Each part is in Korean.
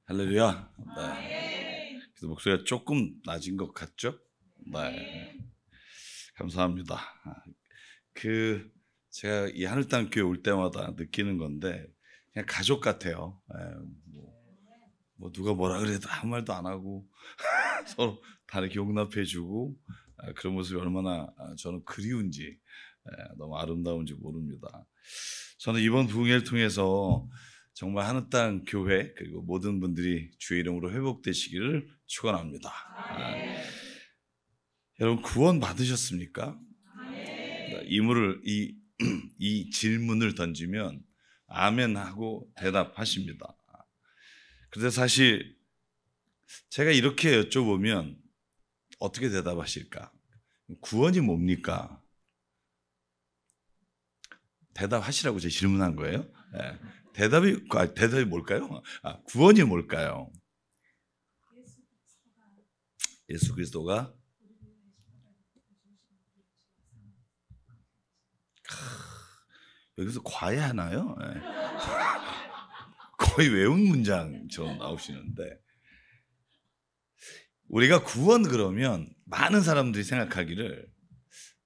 할렐루야. 네. 그래서 목소리가 조금 낮은 것 같죠? 네. 감사합니다. 제가 이 하늘 땅 교회 올 때마다 느끼는 건데 그냥 가족 같아요. 뭐 누가 뭐라 그래도 아무 말도 안 하고 서로 다 이렇게 용납해주고 그런 모습이 얼마나 저는 그리운지 너무 아름다운지 모릅니다. 저는 이번 부흥회를 통해서 정말 하늘 땅 교회 그리고 모든 분들이 주의 이름으로 회복되시기를 축원합니다. 여러분 구원 받으셨습니까? 이 질문을 던지면 아멘 하고 대답하십니다. 그런데 사실 제가 이렇게 여쭤보면 어떻게 대답하실까? 구원이 뭡니까? 대답하시라고 제가 질문한 거예요. 네. 대답이 뭘까요? 구원이 뭘까요? 예수 그리스도가 여기서 과외하나요? 네. 거의 외운 문장처럼 나오시는데 우리가 구원 그러면 많은 사람들이 생각하기를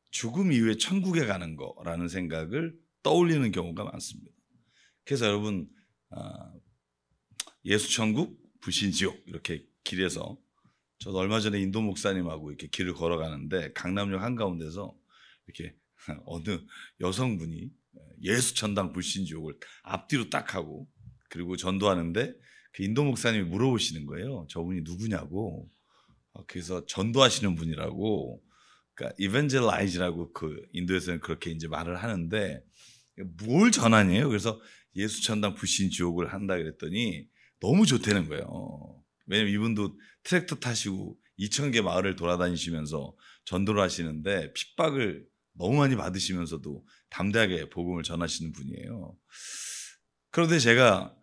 죽음 이후에 천국에 가는 거라는 생각을 떠올리는 경우가 많습니다. 그래서 여러분 예수 천국, 불신 지옥 이렇게 길에서 저도 얼마 전에 인도 목사님하고 이렇게 길을 걸어가는데 강남역 한가운데서 이렇게 어느 여성분이 예수 천당, 불신 지옥을 앞뒤로 딱 하고 그리고 전도하는데 그 인도 목사님이 물어보시는 거예요. 저분이 누구냐고. 그래서 전도하시는 분이라고. 그러니까 이벤젤라이즈라고 그 인도에서는 그렇게 이제 말을 하는데 뭘 전하냐요? 그래서 예수 천당 불신 지옥을 한다 그랬더니 너무 좋다는 거예요. 왜냐면 이분도 트랙터 타시고 2,000개 마을을 돌아다니시면서 전도를 하시는데 핍박을 너무 많이 받으시면서도 담대하게 복음을 전하시는 분이에요. 그런데 제가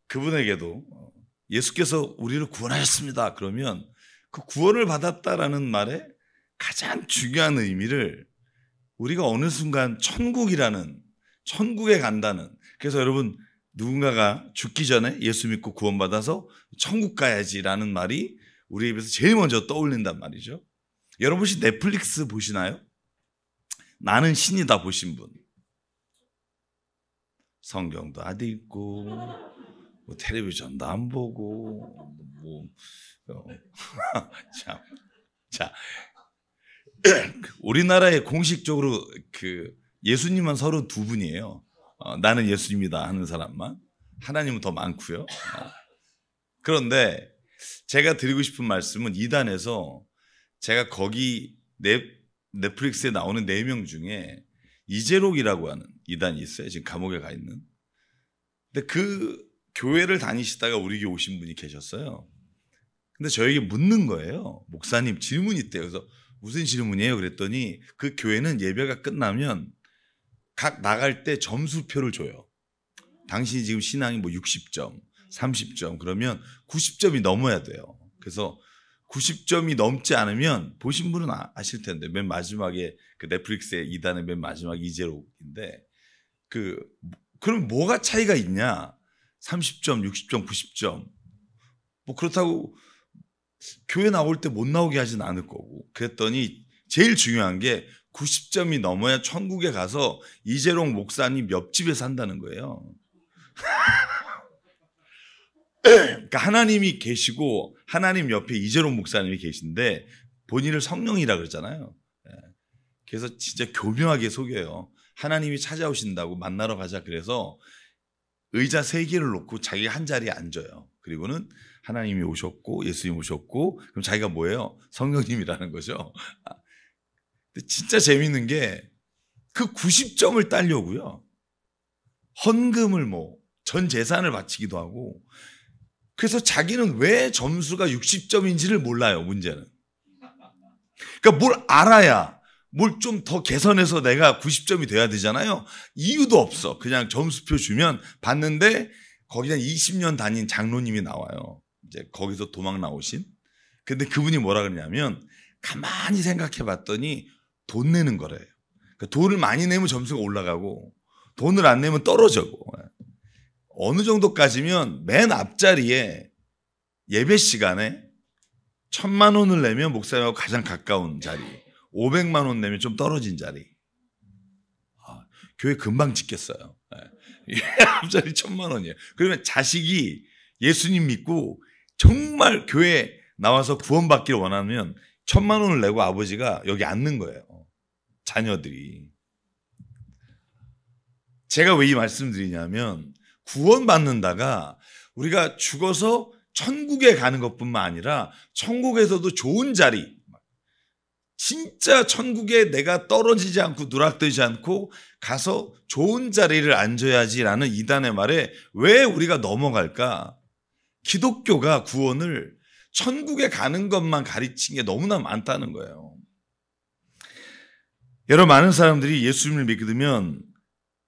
그분에게도 예수께서 우리를 구원하셨습니다. 그러면 그 구원을 받았다라는 말에 가장 중요한 의미를 우리가 어느 순간 천국에 간다는, 그래서 여러분 누군가가 죽기 전에 예수 믿고 구원받아서 천국 가야지라는 말이 우리 입에서 제일 먼저 떠올린단 말이죠. 여러분 혹시 넷플릭스 보시나요? 나는 신이다 보신 분? 성경도 안 읽고 뭐 텔레비전도 안 보고 자 우리나라에 공식적으로 그 예수님은 32분이에요. 나는 예수님이다 하는 사람만. 하나님은 더 많고요. 그런데 제가 드리고 싶은 말씀은 이단에서 제가 거기 넷플릭스에 나오는 4명 중에 이재록이라고 하는 이단이 있어요. 지금 감옥에 가 있는. 근데 그 교회를 다니시다가 우리 교회 오신 분이 계셨어요. 근데 저에게 묻는 거예요. 목사님 질문이 있대요. 그래서 무슨 질문이에요? 그랬더니 그 교회는 예배가 끝나면 각 나갈 때 점수표를 줘요. 당신이 지금 신앙이 뭐 60점, 30점 그러면 90점이 넘어야 돼요. 그래서 90점이 넘지 않으면 보신 분은 아실 텐데 맨 마지막에 그 넷플릭스의 이단의 맨 마지막 이재록인데 그럼 뭐가 차이가 있냐? 30점, 60점, 90점 뭐 그렇다고 교회 나올 때 못 나오게 하진 않을 거고. 그랬더니 제일 중요한 게 90점이 넘어야 천국에 가서 이재록 목사님 옆집에 산다는 거예요. 그러니까 하나님이 계시고 하나님 옆에 이재록 목사님이 계신데 본인을 성령이라 그러잖아요. 그래서 진짜 교묘하게 속여요. 하나님이 찾아오신다고 만나러 가자 그래서 의자 3개를 놓고 자기 한 자리에 앉아요. 그리고는 하나님이 오셨고 예수님 오셨고 그럼 자기가 뭐예요? 성령님이라는 거죠. 근데 진짜 재밌는 게 그 90점을 따려고요. 헌금을 전 재산을 바치기도 하고 그래서 자기는 왜 점수가 60점인지를 몰라요. 문제는. 그러니까 뭘 알아야 뭘 좀 더 개선해서 내가 90점이 돼야 되잖아요. 이유도 없어. 그냥 점수표 주면 받는데 거기다 20년 다닌 장로님이 나와요. 이제 거기서 도망 나오신. 근데 그분이 뭐라 그러냐면 가만히 생각해 봤더니 돈 내는 거래요. 그러니까 돈을 많이 내면 점수가 올라가고 돈을 안 내면 떨어져고. 어느 정도까지면 맨 앞자리에 예배 시간에 1,000만 원을 내면 목사님하고 가장 가까운 자리, 500만 원 내면 좀 떨어진 자리. 교회 금방 짓겠어요. 앞자리 1,000만 원이에요. 그러면 자식이 예수님 믿고 정말 교회 나와서 구원받기를 원하면 1,000만 원을 내고 아버지가 여기 앉는 거예요. 자녀들이. 제가 왜 이 말씀드리냐면 구원받는다가 우리가 죽어서 천국에 가는 것뿐만 아니라 천국에서도 좋은 자리, 진짜 천국에 내가 떨어지지 않고 누락되지 않고 가서 좋은 자리를 앉아야지라는 이단의 말에 왜 우리가 넘어갈까? 기독교가 구원을 천국에 가는 것만 가르친 게 너무나 많다는 거예요. 여러 많은 사람들이 예수님을 믿으면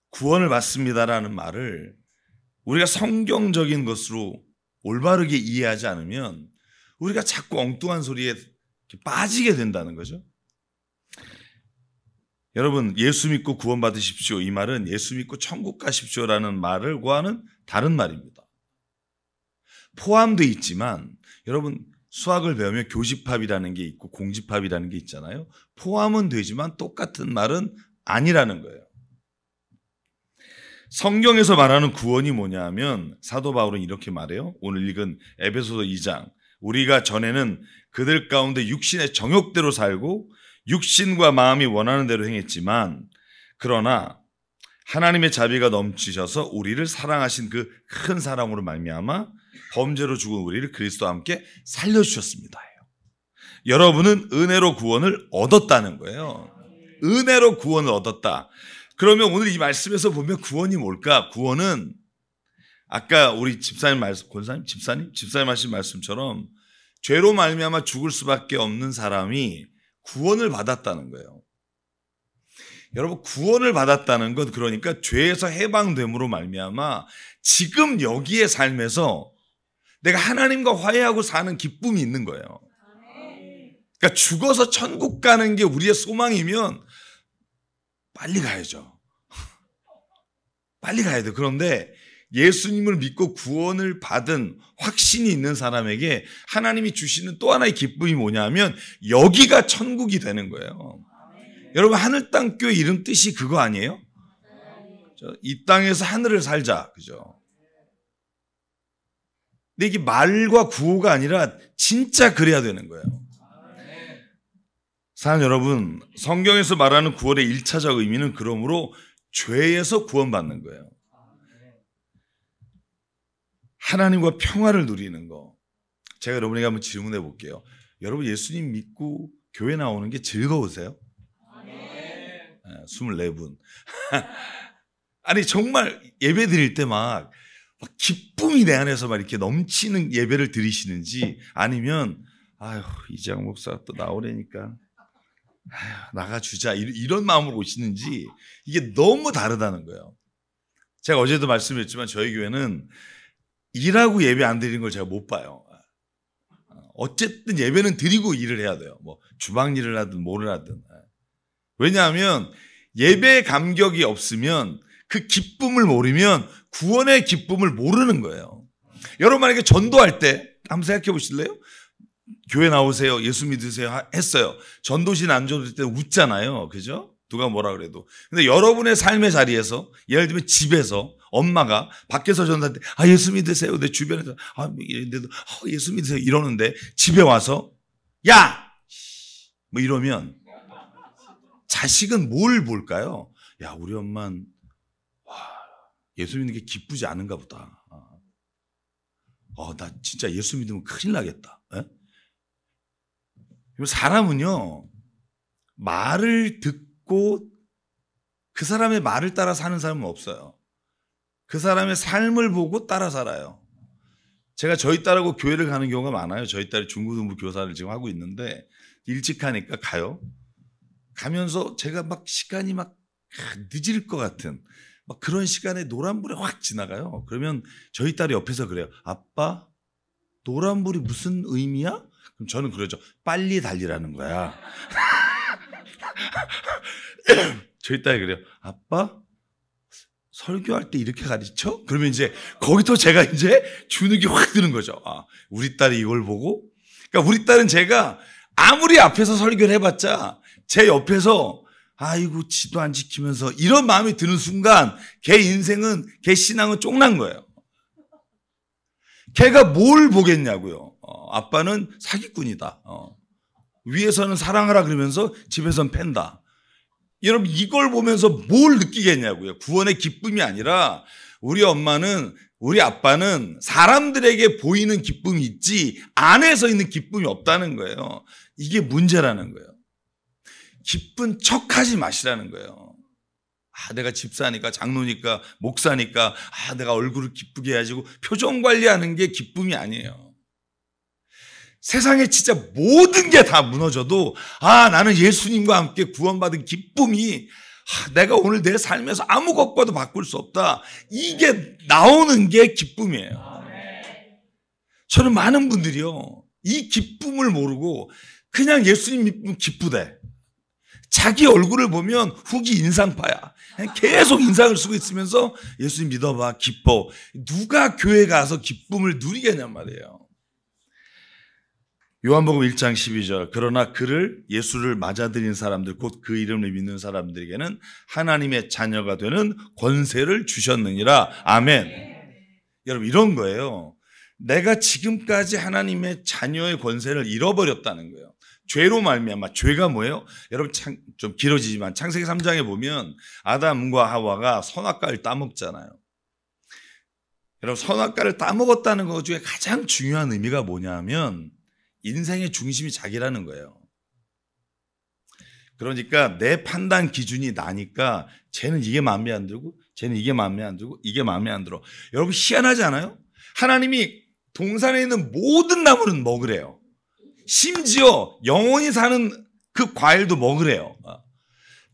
구원을 받습니다라는 말을 우리가 성경적인 것으로 올바르게 이해하지 않으면 우리가 자꾸 엉뚱한 소리에 빠지게 된다는 거죠. 여러분, 예수 믿고 구원 받으십시오. 이 말은 예수 믿고 천국 가십시오라는 말과는 다른 말입니다. 포함되어 있지만 여러분, 수학을 배우면 교집합이라는 게 있고 공집합이라는 게 있잖아요. 포함은 되지만 똑같은 말은 아니라는 거예요. 성경에서 말하는 구원이 뭐냐 하면 사도 바울은 이렇게 말해요. 오늘 읽은 에베소서 2장. 우리가 전에는 그들 가운데 육신의 정욕대로 살고 육신과 마음이 원하는 대로 행했지만 그러나 하나님의 자비가 넘치셔서 우리를 사랑하신 그 큰 사랑으로 말미암아 범죄로 죽은 우리를 그리스도와 함께 살려주셨습니다. 여러분은 은혜로 구원을 얻었다는 거예요. 은혜로 구원을 얻었다. 그러면 오늘 이 말씀에서 보면 구원이 뭘까? 구원은 아까 우리 집사님 말씀, 권사님, 집사님 하신 말씀처럼 죄로 말미암아 죽을 수밖에 없는 사람이 구원을 받았다는 거예요. 여러분, 구원을 받았다는 건 그러니까 죄에서 해방됨으로 말미암아 지금 여기의 삶에서 내가 하나님과 화해하고 사는 기쁨이 있는 거예요. 그러니까 죽어서 천국 가는 게 우리의 소망이면 빨리 가야죠. 빨리 가야 돼. 그런데 예수님을 믿고 구원을 받은 확신이 있는 사람에게 하나님이 주시는 또 하나의 기쁨이 뭐냐면 여기가 천국이 되는 거예요. 여러분, 하늘 땅 교회 이름 뜻이 그거 아니에요? 이 땅에서 하늘을 살자. 그죠? 근데 이게 말과 구호가 아니라 진짜 그래야 되는 거예요. 사랑 여러분, 성경에서 말하는 구원의 1차적 의미는 그러므로 죄에서 구원받는 거예요. 하나님과 평화를 누리는 거. 제가 여러분에게 한번 질문해 볼게요. 여러분, 예수님 믿고 교회 나오는 게 즐거우세요? 24분. 아니, 정말 예배 드릴 때 막 기쁨이 내 안에서 막 이렇게 넘치는 예배를 드리시는지 아니면 아유, 이재영 목사가 또 나오려니까 아유, 나가주자 이런 마음으로 오시는지 이게 너무 다르다는 거예요. 제가 어제도 말씀드렸지만 저희 교회는 일하고 예배 안 드리는 걸 제가 못 봐요. 어쨌든 예배는 드리고 일을 해야 돼요. 뭐 주방 일을 하든 뭐를 하든. 왜냐하면 예배 감격이 없으면 그 기쁨을 모르면 구원의 기쁨을 모르는 거예요. 여러분 만약에 전도할 때 한번 생각해 보실래요? 교회 나오세요. 예수 믿으세요. 했어요. 전도신 안 전도할 때 웃잖아요. 그죠? 누가 뭐라 그래도. 근데 여러분의 삶의 자리에서 예를 들면 집에서 엄마가 밖에서 전도할 때 예수 믿으세요. 내 주변에서 이런데도 예수 믿으세요. 이러는데 집에 와서 야! 뭐 이러면 자식은 뭘 볼까요? 야, 우리 엄마는 예수 믿는 게 기쁘지 않은가 보다. 나 진짜 예수 믿으면 큰일 나겠다. 사람은요, 말을 듣고 그 사람의 말을 따라 사는 사람은 없어요. 그 사람의 삶을 보고 따라 살아요. 제가 저희 딸하고 교회를 가는 경우가 많아요. 저희 딸이 중고등부 교사를 지금 하고 있는데 일찍 하니까 가요. 가면서 제가 막 시간이 막 늦을 것 같은 막 그런 시간에 노란불에 확 지나가요. 그러면 저희 딸이 옆에서 그래요. 아빠, 노란불이 무슨 의미야? 그럼 저는 그러죠. 빨리 달리라는 거야. 저희 딸이 그래요. 아빠, 설교할 때 이렇게 가르쳐? 그러면 이제 거기서 제가 이제 주눅이 확 드는 거죠. 아, 우리 딸이 이걸 보고? 그러니까 우리 딸은 제가 아무리 앞에서 설교를 해봤자 제 옆에서 아이고 지도 안 지키면서 이런 마음이 드는 순간 걔 인생은, 걔 신앙은 쫑난 거예요. 걔가 뭘 보겠냐고요. 아빠는 사기꾼이다. 위에서는 사랑하라 그러면서 집에서는 팬다. 여러분 이걸 보면서 뭘 느끼겠냐고요. 구원의 기쁨이 아니라 우리 엄마는, 우리 아빠는 사람들에게 보이는 기쁨이 있지 안에서 있는 기쁨이 없다는 거예요. 이게 문제라는 거예요. 기쁜 척하지 마시라는 거예요. 아, 내가 집사니까, 장로니까, 목사니까, 아, 내가 얼굴을 기쁘게 해야지 표정 관리하는 게 기쁨이 아니에요. 세상에 진짜 모든 게 다 무너져도 아, 나는 예수님과 함께 구원받은 기쁨이 내가 오늘 내 삶에서 아무것과도 바꿀 수 없다. 이게 나오는 게 기쁨이에요. 저는 많은 분들이요, 이 기쁨을 모르고 그냥 예수님 믿으면 기쁘대. 자기 얼굴을 보면 훅이 인상파야. 계속 인상을 쓰고 있으면서 예수님 믿어봐, 기뻐. 누가 교회 가서 기쁨을 누리겠냔 말이에요. 요한복음 1장 12절. 그러나 그를, 예수를 맞아들인 사람들, 곧 그 이름을 믿는 사람들에게는 하나님의 자녀가 되는 권세를 주셨느니라. 아멘. 여러분 이런 거예요. 내가 지금까지 하나님의 자녀의 권세를 잃어버렸다는 거예요. 죄로 말미암아. 죄가 뭐예요? 여러분 좀 길어지지만 창세기 3장에 보면 아담과 하와가 선악과를 따먹잖아요. 여러분 선악과를 따먹었다는 것 중에 가장 중요한 의미가 뭐냐면 인생의 중심이 자기라는 거예요. 그러니까 내 판단 기준이 나니까 쟤는 이게 마음에 안 들고 쟤는 이게 마음에 안 들고 이게 마음에 안 들어. 여러분 희한하지 않아요? 하나님이 동산에 있는 모든 나무는 먹으래요. 심지어 영원히 사는 그 과일도 먹으래요.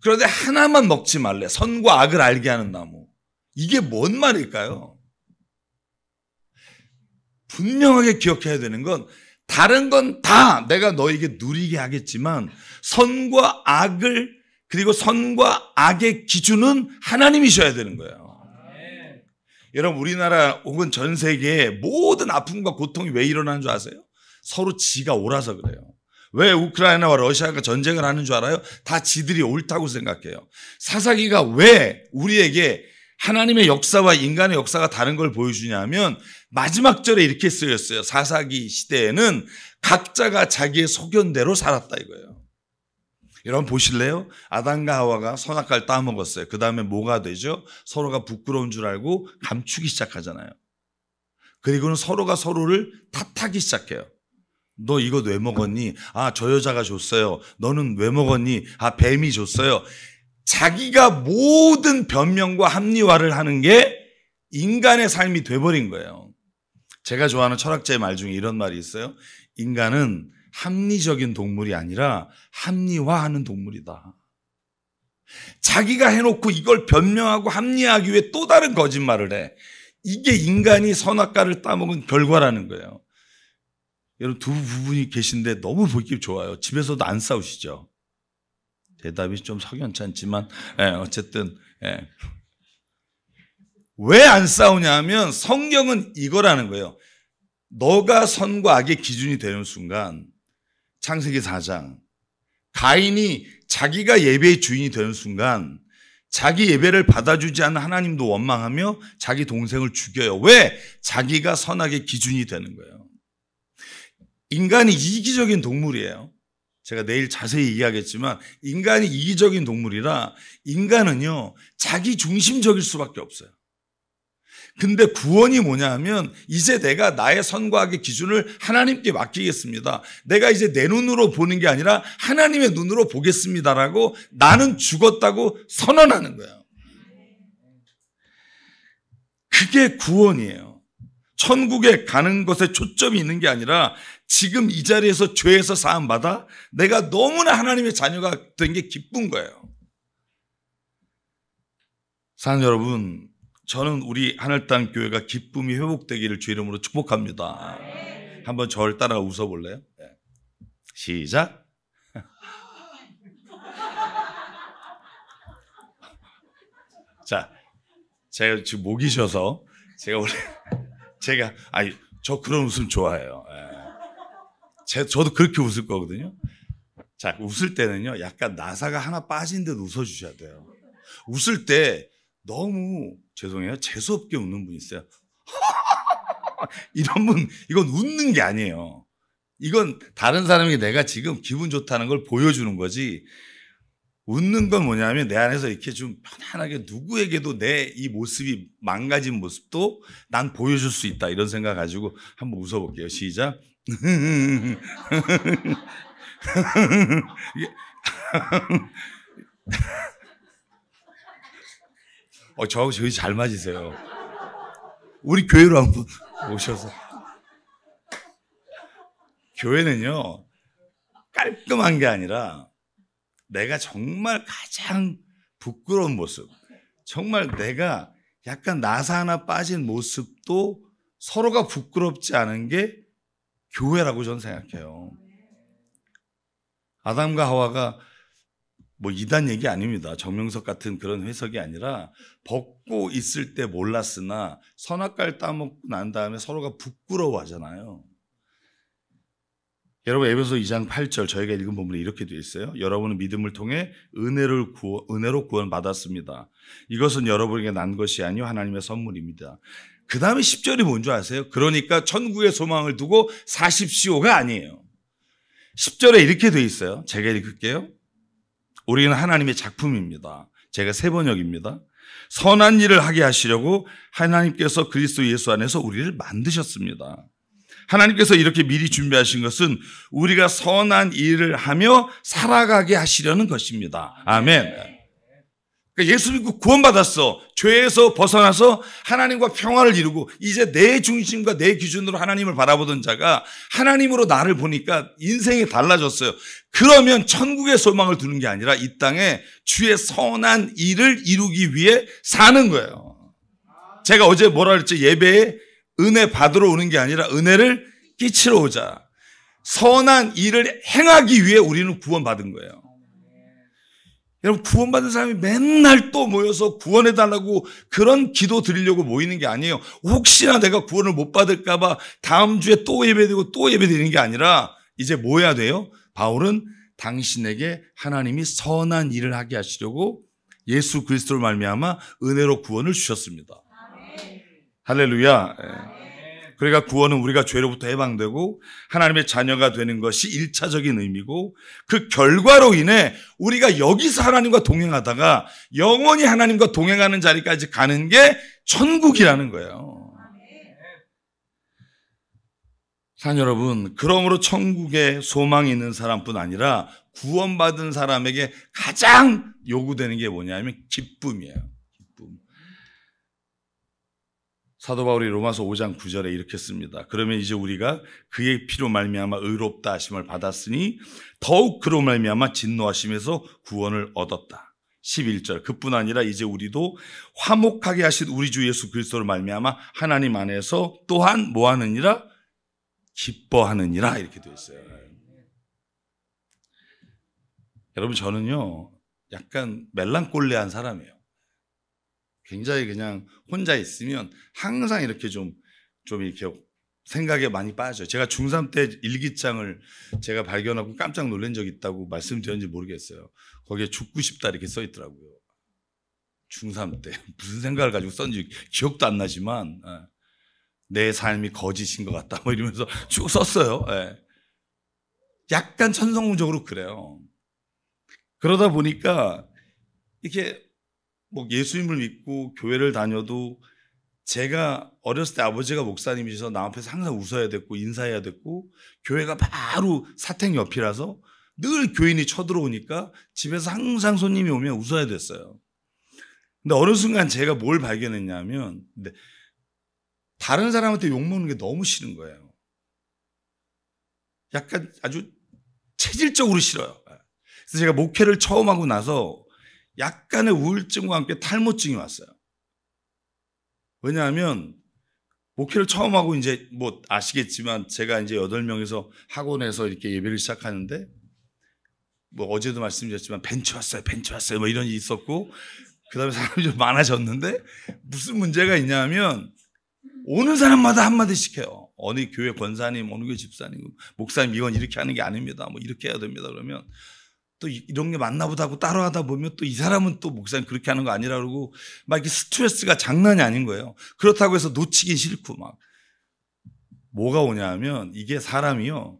그런데 하나만 먹지 말래. 선과 악을 알게 하는 나무. 이게 뭔 말일까요? 분명하게 기억해야 되는 건 다른 건 다 내가 너에게 누리게 하겠지만 선과 악을, 그리고 선과 악의 기준은 하나님이셔야 되는 거예요. 여러분 우리나라 혹은 전 세계의 모든 아픔과 고통이 왜 일어나는 줄 아세요? 서로 지가 옳아서 그래요. 왜 우크라이나와 러시아가 전쟁을 하는 줄 알아요? 다 지들이 옳다고 생각해요. 사사기가 왜 우리에게 하나님의 역사와 인간의 역사가 다른 걸 보여주냐면 마지막 절에 이렇게 쓰였어요. 사사기 시대에는 각자가 자기의 소견대로 살았다 이거예요. 여러분 보실래요? 아담과 하와가 선악과를 따먹었어요. 그 다음에 뭐가 되죠? 서로가 부끄러운 줄 알고 감추기 시작하잖아요. 그리고는 서로가 서로를 탓하기 시작해요. 너 이거 왜 먹었니? 아, 저 여자가 줬어요. 너는 왜 먹었니? 아, 뱀이 줬어요. 자기가 모든 변명과 합리화를 하는 게 인간의 삶이 돼버린 거예요. 제가 좋아하는 철학자의 말 중에 이런 말이 있어요. 인간은 합리적인 동물이 아니라 합리화하는 동물이다. 자기가 해놓고 이걸 변명하고 합리화하기 위해 또 다른 거짓말을 해. 이게 인간이 선악과를 따먹은 결과라는 거예요. 여러분 두 부분이 계신데 너무 보기 좋아요. 집에서도 안 싸우시죠? 대답이 좀 석연치 않지만 어쨌든 왜 안 싸우냐 하면 성경은 이거라는 거예요. 너가 선과 악의 기준이 되는 순간, 창세기 4장, 가인이 자기가 예배의 주인이 되는 순간 자기 예배를 받아주지 않는 하나님도 원망하며 자기 동생을 죽여요. 왜? 자기가 선악의 기준이 되는 거예요. 인간이 이기적인 동물이에요. 제가 내일 자세히 얘기하겠지만 인간이 이기적인 동물이라 인간은요 자기 중심적일 수밖에 없어요. 근데 구원이 뭐냐 하면 이제 내가 나의 선과 악의 기준을 하나님께 맡기겠습니다. 내가 이제 내 눈으로 보는 게 아니라 하나님의 눈으로 보겠습니다라고 나는 죽었다고 선언하는 거예요. 그게 구원이에요. 천국에 가는 것에 초점이 있는 게 아니라 지금 이 자리에서 죄에서 사함받아 내가 너무나 하나님의 자녀가 된 게 기쁜 거예요. 사랑하는 여러분, 저는 우리 하늘땅 교회가 기쁨이 회복되기를 주 이름으로 축복합니다. 한번 저를 따라 웃어볼래요? 시작. 자, 제가 지금 목이 쉬어서 제가 원래 저 그런 웃음 좋아해요. 저도 그렇게 웃을 거거든요. 자, 웃을 때는요, 약간 나사가 하나 빠진 듯 웃어주셔야 돼요. 웃을 때 너무 죄송해요, 재수없게 웃는 분 있어요. 이런 분, 이건 웃는 게 아니에요. 이건 다른 사람에게 내가 지금 기분 좋다는 걸 보여주는 거지. 웃는 건 뭐냐면 내 안에서 이렇게 좀 편안하게 누구에게도 내 이 모습이 망가진 모습도 난 보여줄 수 있다, 이런 생각 가지고 한번 웃어볼게요. 시작. 저희 잘 맞으세요. 우리 교회로 한번 오셔서. 교회는요, 깔끔한 게 아니라 내가 정말 가장 부끄러운 모습, 정말 내가 약간 나사 하나 빠진 모습도 서로가 부끄럽지 않은 게 교회라고 저는 생각해요. 아담과 하와가 뭐 이단 얘기 아닙니다. 정명석 같은 그런 해석이 아니라 벗고 있을 때 몰랐으나 선악과를 따먹고 난 다음에 서로가 부끄러워하잖아요. 여러분, 에베소 2장 8절 저희가 읽은 본문에 이렇게 되어 있어요. 여러분은 믿음을 통해 은혜로 구원받았습니다. 이것은 여러분에게 난 것이 아니요 하나님의 선물입니다. 그 다음에 10절이 뭔 줄 아세요? 그러니까 천국의 소망을 두고 사십시오가 아니에요. 10절에 이렇게 되어 있어요. 제가 읽을게요. 우리는 하나님의 작품입니다. 제가 세 번역입니다. 선한 일을 하게 하시려고 하나님께서 그리스도 예수 안에서 우리를 만드셨습니다. 하나님께서 이렇게 미리 준비하신 것은 우리가 선한 일을 하며 살아가게 하시려는 것입니다. 아멘. 그러니까 예수 믿고 구원받았어. 죄에서 벗어나서 하나님과 평화를 이루고 이제 내 중심과 내 기준으로 하나님을 바라보던 자가 하나님으로 나를 보니까 인생이 달라졌어요. 그러면 천국의 소망을 두는 게 아니라 이 땅에 주의 선한 일을 이루기 위해 사는 거예요. 제가 어제 뭐라 그랬죠? 예배에 은혜 받으러 오는 게 아니라 은혜를 끼치러 오자. 선한 일을 행하기 위해 우리는 구원받은 거예요. 여러분, 구원받은 사람이 맨날 또 모여서 구원해달라고 그런 기도 드리려고 모이는 게 아니에요. 혹시나 내가 구원을 못 받을까 봐 다음 주에 또 예배드리고 또 예배드리는 게 아니라 이제 뭐 해야 돼요? 바울은 당신에게 하나님이 선한 일을 하게 하시려고 예수 그리스도로 말미암아 은혜로 구원을 주셨습니다. 할렐루야. 그러니까 구원은 우리가 죄로부터 해방되고 하나님의 자녀가 되는 것이 1차적인 의미고, 그 결과로 인해 우리가 여기서 하나님과 동행하다가 영원히 하나님과 동행하는 자리까지 가는 게 천국이라는 거예요. 사랑 여러분, 그러므로 천국에 소망이 있는 사람뿐 아니라 구원받은 사람에게 가장 요구되는 게 뭐냐면 기쁨이에요. 기쁨. 사도 바울이 로마서 5장 9절에 이렇게 씁니다. 그러면 이제 우리가 그의 피로 말미암아 의롭다 하심을 받았으니 더욱 그로 말미암아 진노하심에서 구원을 얻었다. 11절, 그뿐 아니라 이제 우리도 화목하게 하신 우리 주 예수 그리스도로 말미암아 하나님 안에서 또한 뭐 하느니라? 기뻐하느니라, 이렇게 되어 있어요. 여러분, 저는요 약간 멜랑꼴레한 사람이에요. 굉장히 그냥 혼자 있으면 항상 이렇게 좀 이렇게 생각에 많이 빠져요. 제가 중3 때 일기장을 제가 발견하고 깜짝 놀란 적이 있다고 말씀드렸는지 모르겠어요. 거기에 죽고 싶다 이렇게 써 있더라고요. 중3 때 무슨 생각을 가지고 썼는지 기억도 안 나지만 내 삶이 거짓인 것 같다 뭐 이러면서 쭉 썼어요. 약간 천성적으로 그래요. 그러다 보니까 이렇게 뭐 예수님을 믿고 교회를 다녀도 제가 어렸을 때 아버지가 목사님이셔서 나 앞에서 항상 웃어야 됐고 인사해야 됐고, 교회가 바로 사택 옆이라서 늘 교인이 쳐들어오니까 집에서 항상 손님이 오면 웃어야 됐어요. 근데 어느 순간 제가 뭘 발견했냐면 다른 사람한테 욕먹는 게 너무 싫은 거예요. 약간 아주 체질적으로 싫어요. 그래서 제가 목회를 처음 하고 나서 약간의 우울증과 함께 탈모증이 왔어요. 왜냐하면 목회를 처음 하고 이제 뭐 아시겠지만 제가 이제 8명에서 학원에서 이렇게 예배를 시작하는데 뭐 어제도 말씀드렸지만 벤치 왔어요 뭐 이런 일이 있었고, 그 다음에 사람이 좀 많아졌는데 무슨 문제가 있냐면 오는 사람마다 한마디씩 해요. 어느 교회 권사님, 어느 교회 집사님, 목사님 이건 이렇게 하는 게 아닙니다. 뭐 이렇게 해야 됩니다. 그러면 또 이런 게 맞나 보다 하고 따라하다 보면 또 이 사람은 또 목사님 그렇게 하는 거 아니라 그러고 막 이렇게 스트레스가 장난이 아닌 거예요. 그렇다고 해서 놓치긴 싫고 막 뭐가 오냐 하면 이게 사람이요.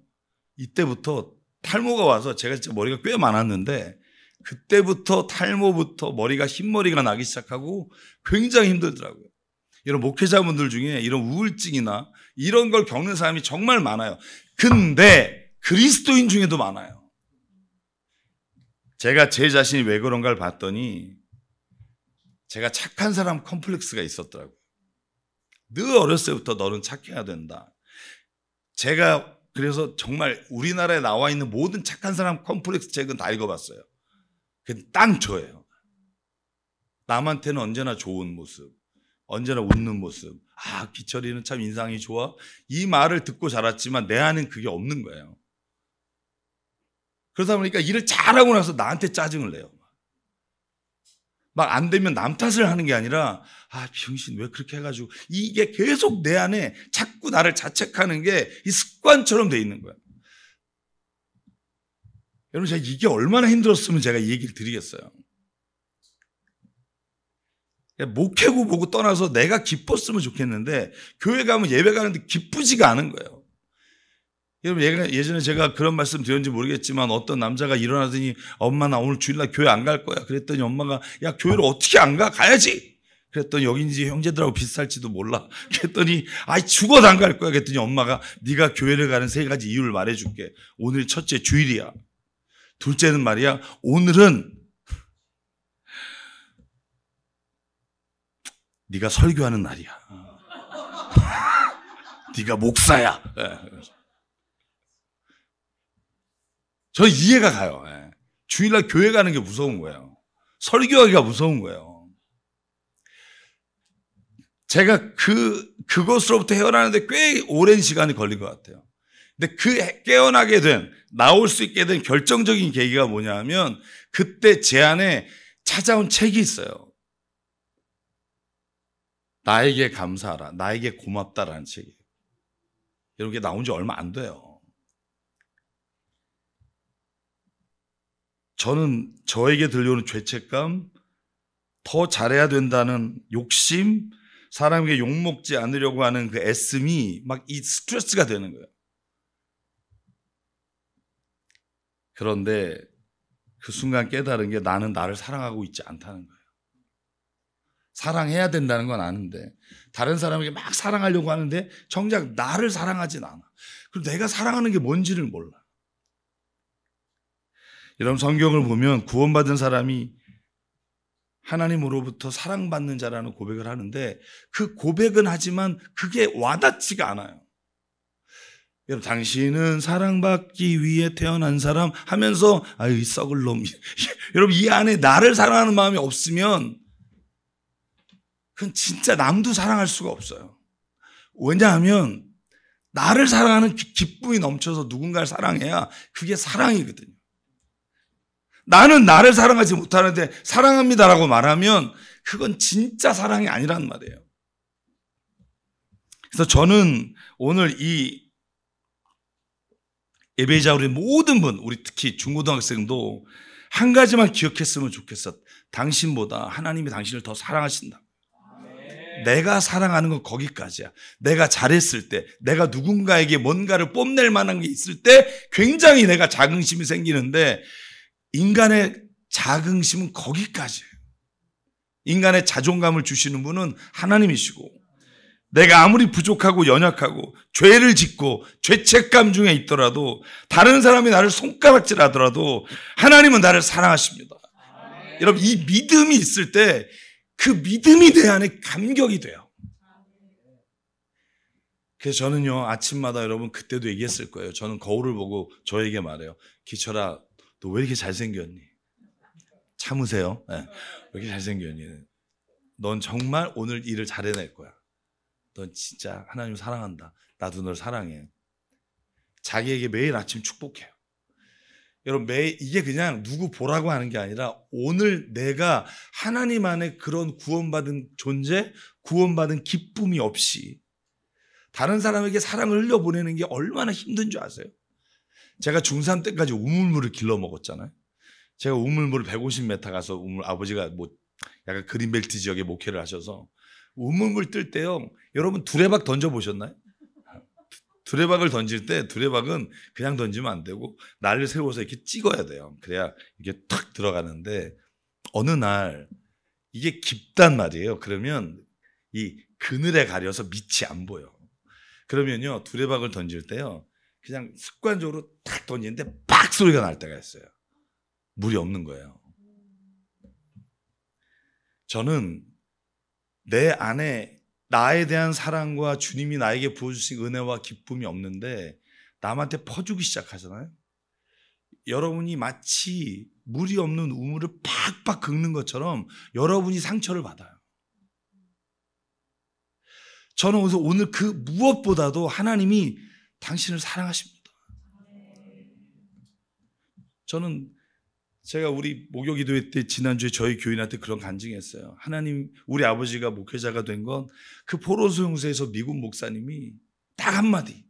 이때부터 탈모가 와서 제가 진짜 머리가 꽤 많았는데 그때부터 탈모부터 머리가 흰머리가 나기 시작하고 굉장히 힘들더라고요. 이런 목회자분들 중에 이런 우울증이나 이런 걸 겪는 사람이 정말 많아요. 근데 그리스도인 중에도 많아요. 제가 제 자신이 왜 그런가를 봤더니 제가 착한 사람 컴플렉스가 있었더라고요. 늘 어렸을 때부터 너는 착해야 된다. 제가 그래서 정말 우리나라에 나와 있는 모든 착한 사람 컴플렉스 책은 다 읽어봤어요. 그게 딱 저예요. 남한테는 언제나 좋은 모습, 언제나 웃는 모습. 아, 기철이는 참 인상이 좋아. 이 말을 듣고 자랐지만 내 안엔 그게 없는 거예요. 그러다 보니까 일을 잘하고 나서 나한테 짜증을 내요. 막 안 되면 남 탓을 하는 게 아니라 아, 병신 왜 그렇게 해가지고 이게 계속 내 안에 자꾸 나를 자책하는 게 이 습관처럼 돼 있는 거예요. 여러분 제가 이게 얼마나 힘들었으면 제가 이 얘기를 드리겠어요. 목회고 보고 떠나서 내가 기뻤으면 좋겠는데 교회 가면 예배 가는데 기쁘지가 않은 거예요. 여러분 예전에 제가 그런 말씀 드렸는지 모르겠지만 어떤 남자가 일어나더니 엄마 나 오늘 주일날 교회 안 갈 거야. 그랬더니 엄마가 야 교회를 어떻게 안 가? 가야지. 그랬더니 여기 이제 형제들하고 비슷할지도 몰라. 그랬더니 아이 죽어도 안 갈 거야. 그랬더니 엄마가 네가 교회를 가는 세 가지 이유를 말해줄게. 오늘 첫째 주일이야. 둘째는 말이야 오늘은 네가 설교하는 날이야. 네가 목사야. 저 이해가 가요. 주일날 교회 가는 게 무서운 거예요. 설교하기가 무서운 거예요. 제가 그것으로부터 헤어나는데 꽤 오랜 시간이 걸린 것 같아요. 근데 깨어나게 된, 나올 수 있게 된 결정적인 계기가 뭐냐 하면 그때 제 안에 찾아온 책이 있어요. 나에게 감사하라, 나에게 고맙다라는 책이에요. 이런 게 나온 지 얼마 안 돼요. 저는 저에게 들려오는 죄책감, 더 잘해야 된다는 욕심, 사람에게 욕먹지 않으려고 하는 그 애씀이 막 이 스트레스가 되는 거예요. 그런데 그 순간 깨달은 게 나는 나를 사랑하고 있지 않다는 거예요. 사랑해야 된다는 건 아는데 다른 사람에게 막 사랑하려고 하는데 정작 나를 사랑하진 않아. 그리고 내가 사랑하는 게 뭔지를 몰라. 여러분 성경을 보면 구원받은 사람이 하나님으로부터 사랑받는 자라는 고백을 하는데 그 고백은 하지만 그게 와닿지가 않아요. 여러분 당신은 사랑받기 위해 태어난 사람 하면서 아유 이 썩을 놈 여러분 이 안에 나를 사랑하는 마음이 없으면 그건 진짜 남도 사랑할 수가 없어요. 왜냐하면 나를 사랑하는 기쁨이 넘쳐서 누군가를 사랑해야 그게 사랑이거든요. 나는 나를 사랑하지 못하는데 사랑합니다라고 말하면 그건 진짜 사랑이 아니란 말이에요. 그래서 저는 오늘 이 예배자 우리 모든 분, 우리 특히 중고등학생도 한 가지만 기억했으면 좋겠어. 당신보다 하나님이 당신을 더 사랑하신다. 내가 사랑하는 건 거기까지야. 내가 잘했을 때, 내가 누군가에게 뭔가를 뽐낼 만한 게 있을 때 굉장히 내가 자긍심이 생기는데 인간의 자긍심은 거기까지예요. 인간의 자존감을 주시는 분은 하나님이시고 내가 아무리 부족하고 연약하고 죄를 짓고 죄책감 중에 있더라도 다른 사람이 나를 손가락질하더라도 하나님은 나를 사랑하십니다. 여러분 이 믿음이 있을 때 그 믿음이 내 안에 감격이 돼요. 그래서 저는요 아침마다 여러분 그때도 얘기했을 거예요. 저는 거울을 보고 저에게 말해요. 기철아 너 왜 이렇게 잘생겼니? 참으세요. 네. 왜 이렇게 잘생겼니? 넌 정말 오늘 일을 잘해낼 거야. 넌 진짜 하나님 사랑한다. 나도 널 사랑해. 자기에게 매일 아침 축복해요. 여러분, 이게 그냥 누구 보라고 하는 게 아니라 오늘 내가 하나님 안에 그런 구원받은 존재, 구원받은 기쁨이 없이 다른 사람에게 사랑을 흘려보내는 게 얼마나 힘든 줄 아세요? 제가 중3 때까지 우물물을 길러 먹었잖아요. 제가 우물물을 150m 가서 아버지가 약간 그린벨트 지역에 목회를 하셔서 우물물 뜰 때요, 여러분 두레박 던져보셨나요? 두레박을 던질 때 두레박은 그냥 던지면 안 되고 날을 세워서 이렇게 찍어야 돼요. 그래야 이게 탁 들어가는데 어느 날 이게 깊단 말이에요. 그러면 이 그늘에 가려서 밑이 안 보여. 그러면요, 두레박을 던질 때요, 그냥 습관적으로 탁 던지는데 팍 소리가 날 때가 있어요. 물이 없는 거예요. 저는 내 안에 나에 대한 사랑과 주님이 나에게 부어주신 은혜와 기쁨이 없는데 남한테 퍼주기 시작하잖아요. 여러분이 마치 물이 없는 우물을 팍팍 긁는 것처럼 여러분이 상처를 받아요. 저는 오늘 그 무엇보다도 하나님이 당신을 사랑하십니다. 저는 제가 우리 목요기도회 때 지난주에 저희 교인한테 그런 간증했어요. 하나님, 우리 아버지가 목회자가 된 건 그 포로수 형사에서 미국 목사님이 딱 한마디,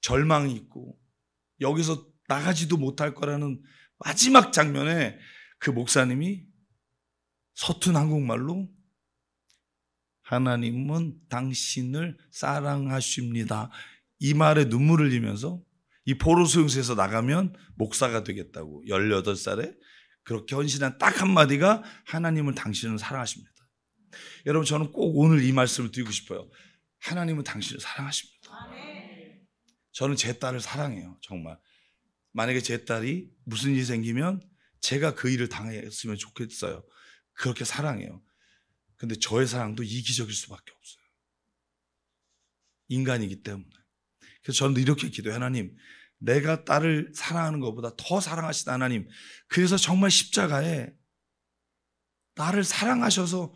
절망이 있고 여기서 나가지도 못할 거라는 마지막 장면에 그 목사님이 서툰 한국말로 하나님은 당신을 사랑하십니다, 이 말에 눈물을 흘리면서 이 포로수 형사에서 나가면 목사가 되겠다고 18살에 그렇게 헌신한 딱 한마디가 하나님은 당신을 사랑하십니다. 여러분, 저는 꼭 오늘 이 말씀을 드리고 싶어요. 하나님은 당신을 사랑하십니다. 저는 제 딸을 사랑해요. 정말. 만약에 제 딸이 무슨 일이 생기면 제가 그 일을 당했으면 좋겠어요. 그렇게 사랑해요. 근데 저의 사랑도 이기적일 수밖에 없어요. 인간이기 때문에. 그래서 저는 이렇게 기도해요. 하나님, 내가 딸을 사랑하는 것보다 더 사랑하신 하나님, 그래서 정말 십자가에 나를 사랑하셔서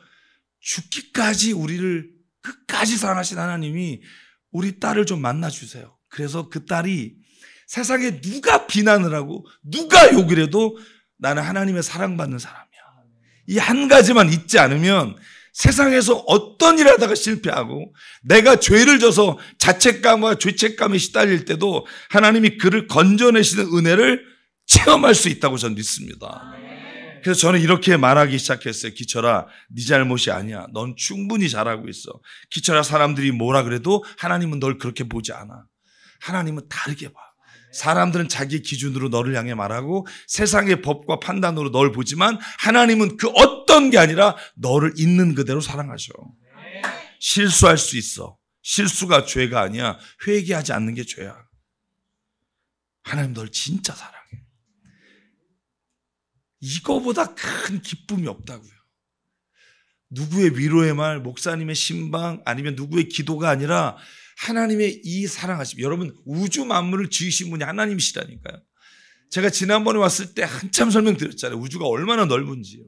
죽기까지 우리를 끝까지 사랑하신 하나님이 우리 딸을 좀 만나주세요. 그래서 그 딸이 세상에 누가 비난을 하고 누가 욕을 해도 나는 하나님의 사랑받는 사람이야, 이 한 가지만 잊지 않으면 세상에서 어떤 일을 하다가 실패하고 내가 죄를 져서 자책감과 죄책감에 시달릴 때도 하나님이 그를 건져내시는 은혜를 체험할 수 있다고 저는 믿습니다. 그래서 저는 이렇게 말하기 시작했어요. 기철아, 네 잘못이 아니야. 넌 충분히 잘하고 있어. 기철아, 사람들이 뭐라 그래도 하나님은 널 그렇게 보지 않아. 하나님은 다르게 봐. 사람들은 자기 기준으로 너를 향해 말하고 세상의 법과 판단으로 널 보지만 하나님은 그 어떤 게 아니라 너를 있는 그대로 사랑하셔. 실수할 수 있어. 실수가 죄가 아니야. 회개하지 않는 게 죄야. 하나님 널 진짜 사랑해. 이거보다 큰 기쁨이 없다고요. 누구의 위로의 말, 목사님의 신방, 아니면 누구의 기도가 아니라 하나님의 이 사랑하심. 여러분, 우주 만물을 지으신 분이 하나님이시라니까요. 제가 지난번에 왔을 때 한참 설명드렸잖아요. 우주가 얼마나 넓은지요.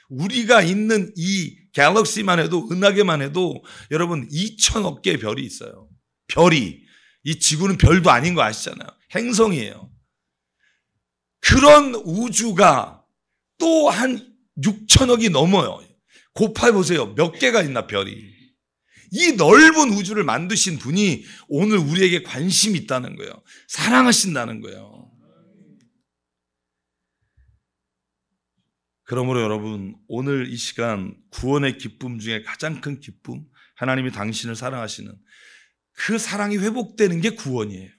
우리가 있는 이 갤럭시만 해도, 은하계만 해도 여러분 2천억 개의 별이 있어요. 별이. 이 지구는 별도 아닌 거 아시잖아요. 행성이에요. 그런 우주가 또 한 6천억이 넘어요. 곱해보세요. 몇 개가 있나, 별이. 이 넓은 우주를 만드신 분이 오늘 우리에게 관심이 있다는 거예요. 사랑하신다는 거예요. 그러므로 여러분, 오늘 이 시간 구원의 기쁨 중에 가장 큰 기쁨, 하나님이 당신을 사랑하시는 그 사랑이 회복되는 게 구원이에요.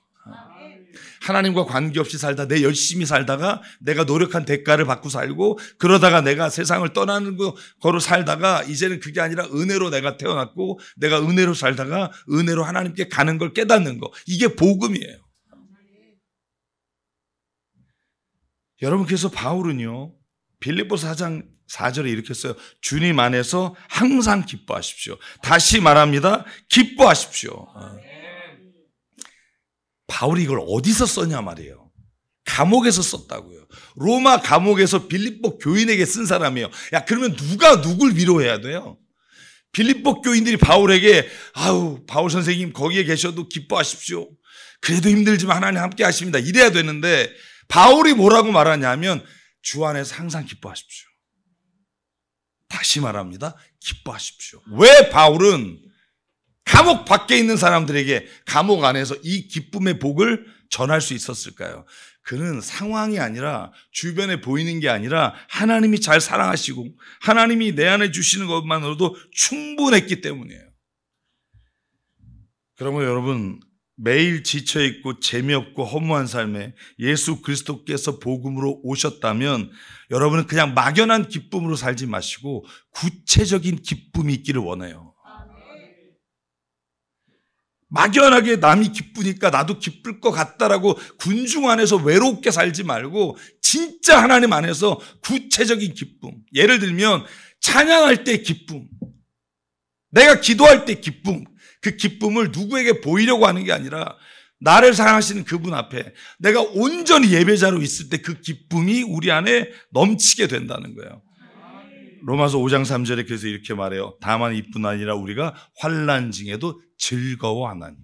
하나님과 관계없이 살다, 내 열심히 살다가 내가 노력한 대가를 받고 살고 그러다가 내가 세상을 떠나는 거로 살다가 이제는 그게 아니라 은혜로 내가 태어났고 내가 은혜로 살다가 은혜로 하나님께 가는 걸 깨닫는 거, 이게 복음이에요. 여러분, 그래서 바울은요, 빌립보서 4장 4절에 이렇게 써요. 주님 안에서 항상 기뻐하십시오. 다시 말합니다. 기뻐하십시오. 바울이 이걸 어디서 썼냐 말이에요. 감옥에서 썼다고요. 로마 감옥에서 빌립보 교인에게 쓴 사람이에요. 야, 그러면 누가 누굴 위로해야 돼요? 빌립보 교인들이 바울에게 아우, 바울 선생님 거기에 계셔도 기뻐하십시오. 그래도 힘들지만 하나님 함께 하십니다. 이래야 되는데 바울이 뭐라고 말하냐면 주 안에서 항상 기뻐하십시오. 다시 말합니다. 기뻐하십시오. 왜 바울은 감옥 밖에 있는 사람들에게 감옥 안에서 이 기쁨의 복을 전할 수 있었을까요? 그는 상황이 아니라 주변에 보이는 게 아니라 하나님이 잘 사랑하시고 하나님이 내 안에 주시는 것만으로도 충분했기 때문이에요. 그러면 여러분, 매일 지쳐있고 재미없고 허무한 삶에 예수 그리스도께서 복음으로 오셨다면 여러분은 그냥 막연한 기쁨으로 살지 마시고 구체적인 기쁨이 있기를 원해요. 막연하게 남이 기쁘니까 나도 기쁠 것 같다라고 군중 안에서 외롭게 살지 말고 진짜 하나님 안에서 구체적인 기쁨. 예를 들면 찬양할 때 기쁨, 내가 기도할 때 기쁨, 그 기쁨을 누구에게 보이려고 하는 게 아니라 나를 사랑하시는 그분 앞에 내가 온전히 예배자로 있을 때 그 기쁨이 우리 안에 넘치게 된다는 거예요. 로마서 5장 3절에 그래서 이렇게 말해요. 다만 이뿐 아니라 우리가 환난 중에도 즐거워하나니.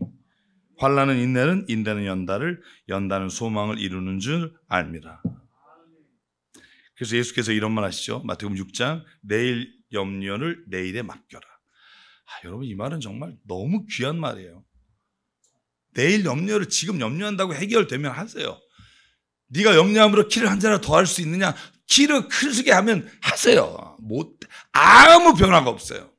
환난은 인내는, 인내는 연단을, 연단은 소망을 이루는 줄 알미라. 그래서 예수께서 이런 말 하시죠. 마태복음 6장 내일 염려를 내일에 맡겨라. 여러분, 이 말은 정말 너무 귀한 말이에요. 내일 염려를 지금 염려한다고 해결되면 하세요. 네가 염려함으로 키를 한 자나 더 할 수 있느냐? 키를 크게 하면 하세요. 아무 변화가 없어요.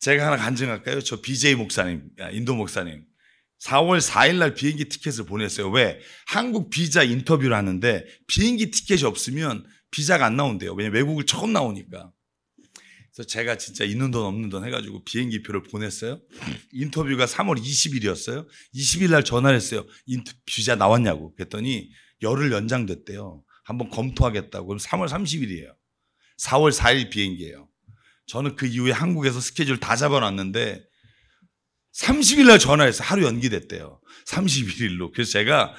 제가 하나 간증할까요? 저 BJ 목사님, 인도 목사님 4월 4일 날 비행기 티켓을 보냈어요. 왜? 한국 비자 인터뷰를 하는데 비행기 티켓이 없으면 비자가 안 나온대요. 왜냐면 외국을 처음 나오니까. 그래서 제가 진짜 있는 돈 없는 돈 해가지고 비행기 표를 보냈어요. 인터뷰가 3월 20일이었어요. 20일 날 전화를 했어요. 비자 나왔냐고. 그랬더니 열흘 연장됐대요. 한번 검토하겠다고. 그럼 3월 30일이에요. 4월 4일 비행기예요. 저는 그 이후에 한국에서 스케줄 다 잡아놨는데 30일 날 전화해서 하루 연기됐대요. 31일로. 그래서 제가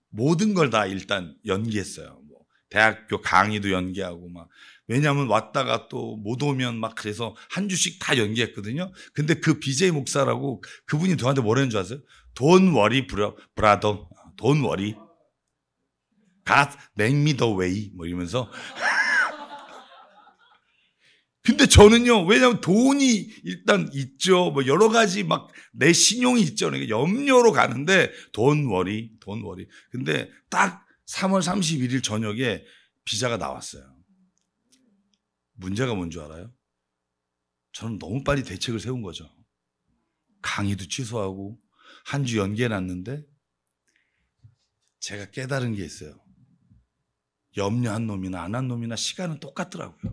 모든 걸 다 일단 연기했어요. 뭐 대학교 강의도 연기하고 막. 왜냐하면 왔다가 또 못 오면 막 그래서 한 주씩 다 연기했거든요. 근데 그 BJ 목사라고 그분이 저한테 뭐라는 줄 아세요? Don't worry, brother. Don't worry. God make me the way. 뭐 이러면서. 근데 저는요, 왜냐하면 돈이 일단 있죠. 뭐 여러 가지 막 내 신용이 있죠. 그러니까 염려로 가는데 don't worry, don't worry. 근데 딱 3월 31일 저녁에 비자가 나왔어요. 문제가 뭔 줄 알아요? 저는 너무 빨리 대책을 세운 거죠. 강의도 취소하고 한 주 연기해놨는데 제가 깨달은 게 있어요. 염려한 놈이나 안 한 놈이나 시간은 똑같더라고요.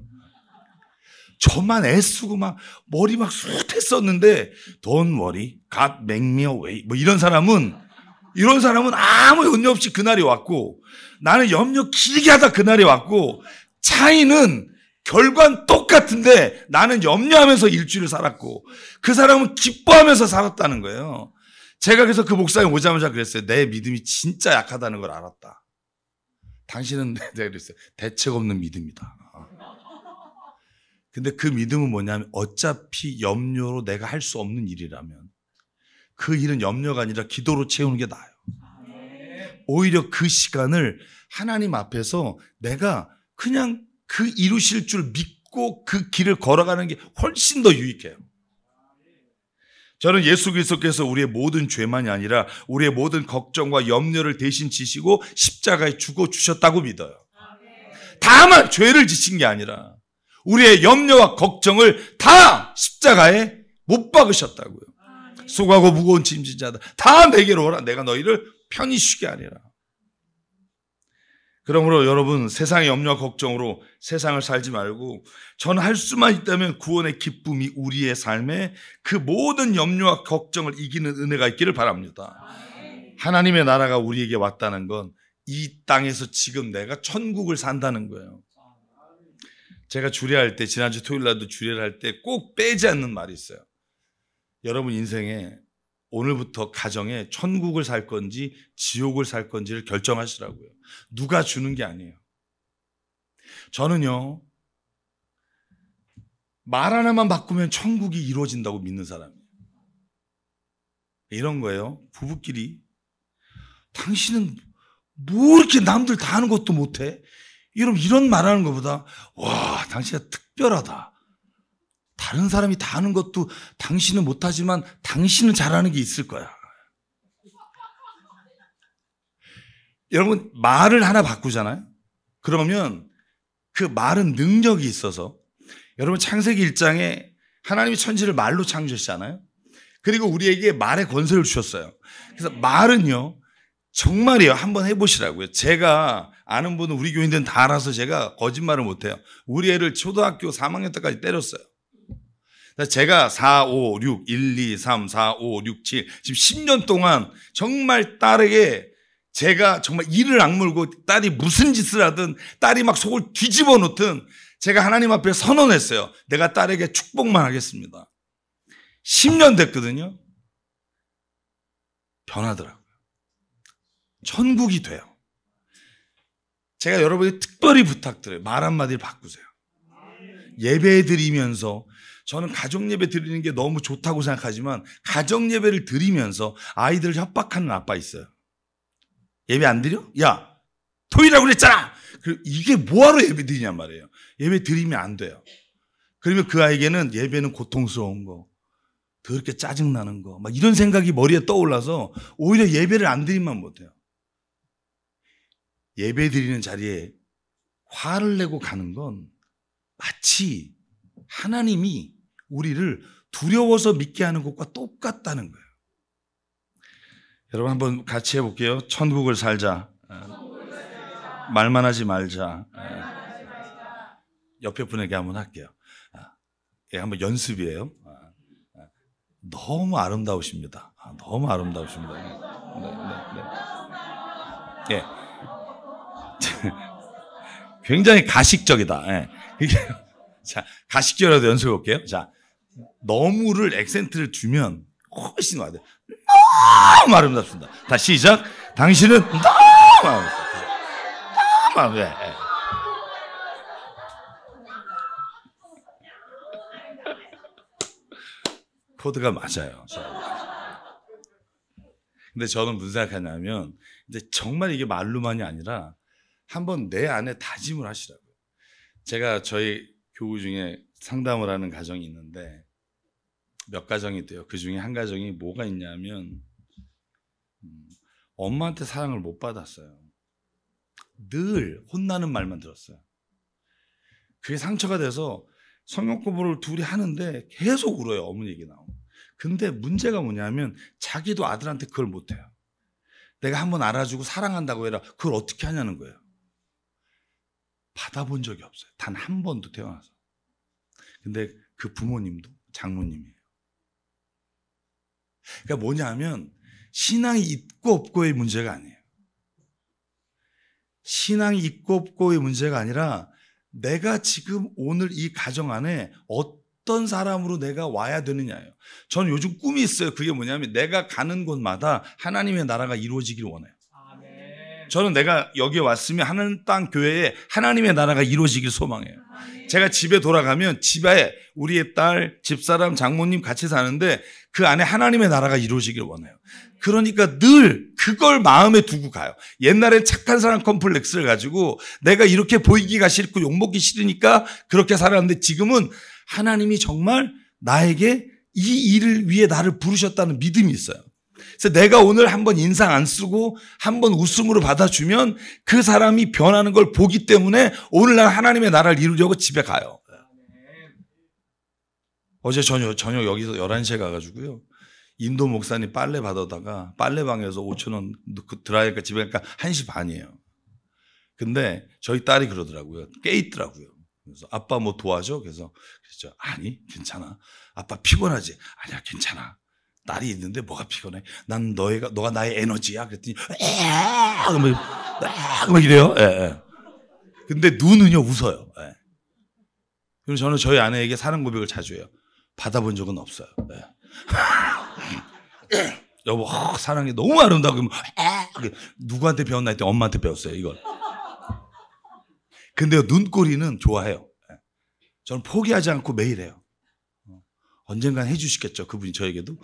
저만 애쓰고 막 머리 막 숱했었는데 Don't worry, God make me a way. 뭐 이런 사람은 아무 염려 없이 그날이 왔고 나는 염려 길게 하다 그날이 왔고 차이는 결과는 똑같은데 나는 염려하면서 일주일을 살았고 그 사람은 기뻐하면서 살았다는 거예요. 제가 그래서 그 목사님 오자마자 그랬어요. 내 믿음이 진짜 약하다는 걸 알았다. 당신은 내가 그랬어요. 대책 없는 믿음이다. 근데 그 믿음은 뭐냐면 어차피 염려로 내가 할 수 없는 일이라면 그 일은 염려가 아니라 기도로 채우는 게 나아요. 오히려 그 시간을 하나님 앞에서 내가 그냥 그 이루실 줄 믿고 그 길을 걸어가는 게 훨씬 더 유익해요. 저는 예수 그리스도께서 우리의 모든 죄만이 아니라 우리의 모든 걱정과 염려를 대신 지시고 십자가에 죽어 주셨다고 믿어요. 다만 죄를 지신 게 아니라 우리의 염려와 걱정을 다 십자가에 못 박으셨다고요. 수고하고 무거운 짐진 자들 다 내게로 오라. 내가 너희를 편히 쉬게 하리라. 그러므로 여러분 세상의 염려와 걱정으로 세상을 살지 말고 저는 할 수만 있다면 구원의 기쁨이 우리의 삶에 그 모든 염려와 걱정을 이기는 은혜가 있기를 바랍니다. 하나님의 나라가 우리에게 왔다는 건 이 땅에서 지금 내가 천국을 산다는 거예요. 제가 주례할 때 지난주 토요일 날도 주례를 할 때 꼭 빼지 않는 말이 있어요. 여러분 인생에 오늘부터 가정에 천국을 살 건지 지옥을 살 건지를 결정하시라고요. 누가 주는 게 아니에요. 저는요, 말 하나만 바꾸면 천국이 이루어진다고 믿는 사람이에요. 이런 거예요. 부부끼리 당신은 뭐 이렇게 남들 다 하는 것도 못해? 이런 말하는 것보다 와, 당신은 특별하다. 다른 사람이 다 하는 것도 당신은 못하지만 당신은 잘하는 게 있을 거야. 여러분, 말을 하나 바꾸잖아요. 그러면 그 말은 능력이 있어서, 여러분 창세기 1장에 하나님이 천지를 말로 창조하셨잖아요. 그리고 우리에게 말의 권세를 주셨어요. 그래서 말은요, 정말이에요. 한번 해보시라고요. 제가 아는 분은 우리 교인들은 다 알아서 제가 거짓말을 못해요. 우리 애를 초등학교 3학년 때까지 때렸어요. 제가 4, 5, 6, 1, 2, 3, 4, 5, 6, 7 지금 10년 동안 정말 딸에게 제가 정말 이를 악물고 딸이 무슨 짓을 하든 딸이 막 속을 뒤집어 놓든 제가 하나님 앞에 선언했어요. 내가 딸에게 축복만 하겠습니다. 10년 됐거든요. 변하더라고요. 천국이 돼요. 제가 여러분이 특별히 부탁드려요. 말 한마디를 바꾸세요. 예배 드리면서, 저는 가정 예배 드리는 게 너무 좋다고 생각하지만 가정 예배를 드리면서 아이들을 협박하는 아빠 있어요. 예배 안 드려? 야, 토요일이라고 그랬잖아. 이게 뭐하러 예배 드리냔 말이에요. 예배 드리면 안 돼요. 그러면 그 아이에게는 예배는 고통스러운 거, 더럽게 짜증나는 거, 막 이런 생각이 머리에 떠올라서 오히려 예배를 안 드리면 못해요. 예배 드리는 자리에 화를 내고 가는 건 마치 하나님이 우리를 두려워서 믿게 하는 것과 똑같다는 거예요. 여러분 한번 같이 해볼게요. 천국을 살자. 말만 하지 말자. 옆에 분에게 한번 할게요. 한번 연습이에요. 너무 아름다우십니다. 너무 아름다우십니다. 네. 예. 굉장히 가식적이다. 예. 자, 가식적이라도 연습해 볼게요. 자, 너무를 액센트를 주면 훨씬 와야 돼. 너무 아름답습니다. 다시 시작. 당신은 너무 아름답습니다. 너무 아름답습니다. 예. 코드가 맞아요. 근데 저는 무슨 생각하냐면, 이제 정말 이게 말로만이 아니라 한번 내 안에 다짐을 하시라고요. 제가 저희 교우 중에 상담을 하는 가정이 있는데 몇 가정이 돼요. 그 중에 한 가정이 뭐가 있냐면 엄마한테 사랑을 못 받았어요. 늘 혼나는 말만 들었어요. 그게 상처가 돼서 성경 공부를 둘이 하는데 계속 울어요. 어머니 얘기 나오면. 근데 문제가 뭐냐면 자기도 아들한테 그걸 못해요. 내가 한번 알아주고 사랑한다고 해라. 그걸 어떻게 하냐는 거예요. 받아본 적이 없어요. 단 한 번도 태어나서. 근데 그 부모님도 장모님이에요. 그러니까 뭐냐면 신앙이 있고 없고의 문제가 아니에요. 신앙이 있고 없고의 문제가 아니라 내가 지금 오늘 이 가정 안에 어떤 사람으로 내가 와야 되느냐예요. 저는 요즘 꿈이 있어요. 그게 뭐냐면 내가 가는 곳마다 하나님의 나라가 이루어지길 원해요. 저는 내가 여기에 왔으면 하늘 땅 교회에 하나님의 나라가 이루어지길 소망해요. 제가 집에 돌아가면 집에 우리의 딸, 집사람, 장모님 같이 사는데 그 안에 하나님의 나라가 이루어지길 원해요. 그러니까 늘 그걸 마음에 두고 가요. 옛날에 착한 사람 컴플렉스를 가지고 내가 이렇게 보이기가 싫고 욕먹기 싫으니까 그렇게 살았는데 지금은 하나님이 정말 나에게 이 일을 위해 나를 부르셨다는 믿음이 있어요. 그래서 내가 오늘 한번 인상 안 쓰고 한번 웃음으로 받아주면 그 사람이 변하는 걸 보기 때문에 오늘날 하나님의 나라를 이루려고 집에 가요. 어제 저녁 여기서 11시에 가가지고요. 인도 목사님 빨래 받아다가 빨래방에서 5,000원 드라이니까 집에 가니까 1시 반이에요. 근데 저희 딸이 그러더라고요. 깨 있더라고요. 그래서 아빠 뭐 도와줘? 그래서 아니 괜찮아. 아빠 피곤하지? 아니야 괜찮아. 딸이 있는데 뭐가 피곤해? 난 너가 나의 에너지야. 그랬더니 막 이래요. 예. 근데 눈은요 웃어요. 예. 그리고 저는 저희 아내에게 사랑 고백을 자주 해요. 받아본 적은 없어요. 예. 여보 사랑이 너무 아름다워. 누구한테 배웠나 했더니 엄마한테 배웠어요. 이걸. 근데 눈꼬리는 좋아해요. 예. 저는 포기하지 않고 매일 해요. 언젠간 해주시겠죠. 그분이 저에게도.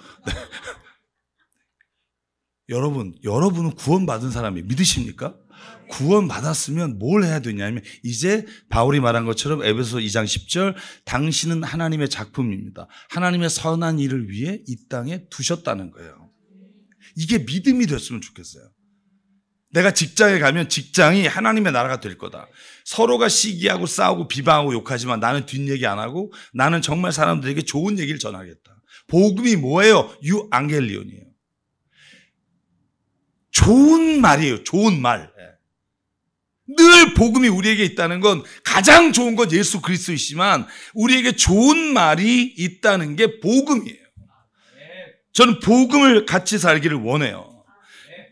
여러분은 구원받은 사람이 믿으십니까? 구원받았으면 뭘 해야 되냐면 이제 바울이 말한 것처럼 에베소 2장 10절 당신은 하나님의 작품입니다. 하나님의 선한 일을 위해 이 땅에 두셨다는 거예요. 이게 믿음이 됐으면 좋겠어요. 내가 직장에 가면 직장이 하나님의 나라가 될 거다. 서로가 시기하고 싸우고 비방하고 욕하지만 나는 뒷얘기 안 하고 나는 정말 사람들에게 좋은 얘기를 전하겠다. 복음이 뭐예요? 유앙겔리온이에요. 좋은 말이에요. 좋은 말. 늘 복음이 우리에게 있다는 건 가장 좋은 건 예수 그리스도이지만 우리에게 좋은 말이 있다는 게 복음이에요. 저는 복음을 같이 살기를 원해요.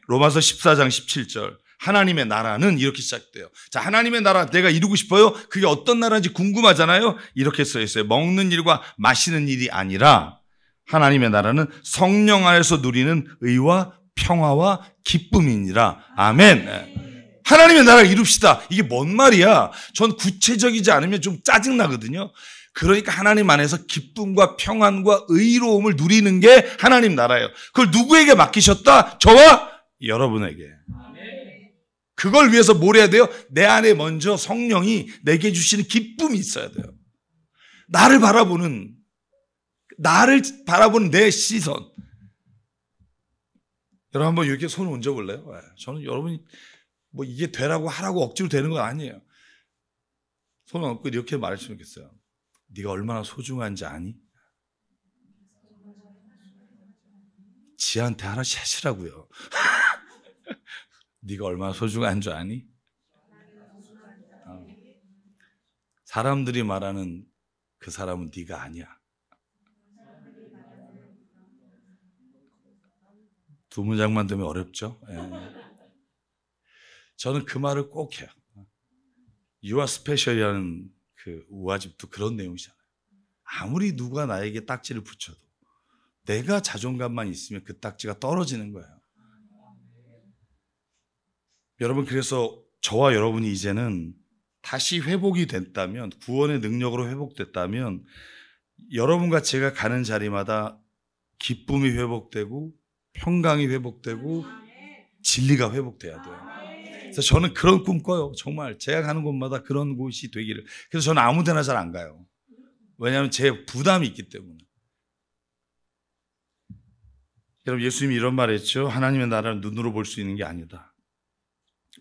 로마서 14장 17절 하나님의 나라는 이렇게 시작돼요. 자, 하나님의 나라 내가 이루고 싶어요? 그게 어떤 나라인지 궁금하잖아요. 이렇게 써 있어요. 먹는 일과 마시는 일이 아니라 하나님의 나라는 성령 안에서 누리는 의와 평화와 기쁨이니라. 아멘. 하나님의 나라를 이룹시다. 이게 뭔 말이야? 전 구체적이지 않으면 좀 짜증나거든요. 그러니까 하나님 안에서 기쁨과 평안과 의로움을 누리는 게 하나님 나라예요. 그걸 누구에게 맡기셨다? 저와 여러분에게. 그걸 위해서 뭘 해야 돼요? 내 안에 먼저 성령이 내게 주시는 기쁨이 있어야 돼요. 나를 바라보는 내 시선. 여러분 한번 이렇게 손을 얹어볼래요? 저는 여러분이 뭐 이게 되라고 하라고 억지로 되는 건 아니에요. 손을 얹고 이렇게 말했으면 좋겠어요. 네가 얼마나 소중한지 아니? 지한테 하나씩 하시라고요. 네가 얼마나 소중한 줄 아니? 사람들이 말하는 그 사람은 네가 아니야. 두 문장만 되면 어렵죠? 저는 그 말을 꼭 해요. You are special이라는 그 우화집도 그런 내용이잖아요. 아무리 누가 나에게 딱지를 붙여도 내가 자존감만 있으면 그 딱지가 떨어지는 거예요. 여러분, 그래서 저와 여러분이 이제는 다시 회복이 됐다면, 구원의 능력으로 회복됐다면 여러분과 제가 가는 자리마다 기쁨이 회복되고 평강이 회복되고 진리가 회복돼야 돼요. 그래서 저는 그런 꿈 꿔요. 정말 제가 가는 곳마다 그런 곳이 되기를. 그래서 저는 아무 데나 잘 안 가요. 왜냐하면 제 부담이 있기 때문에. 여러분, 예수님이 이런 말 했죠. 하나님의 나라를 눈으로 볼 수 있는 게 아니다.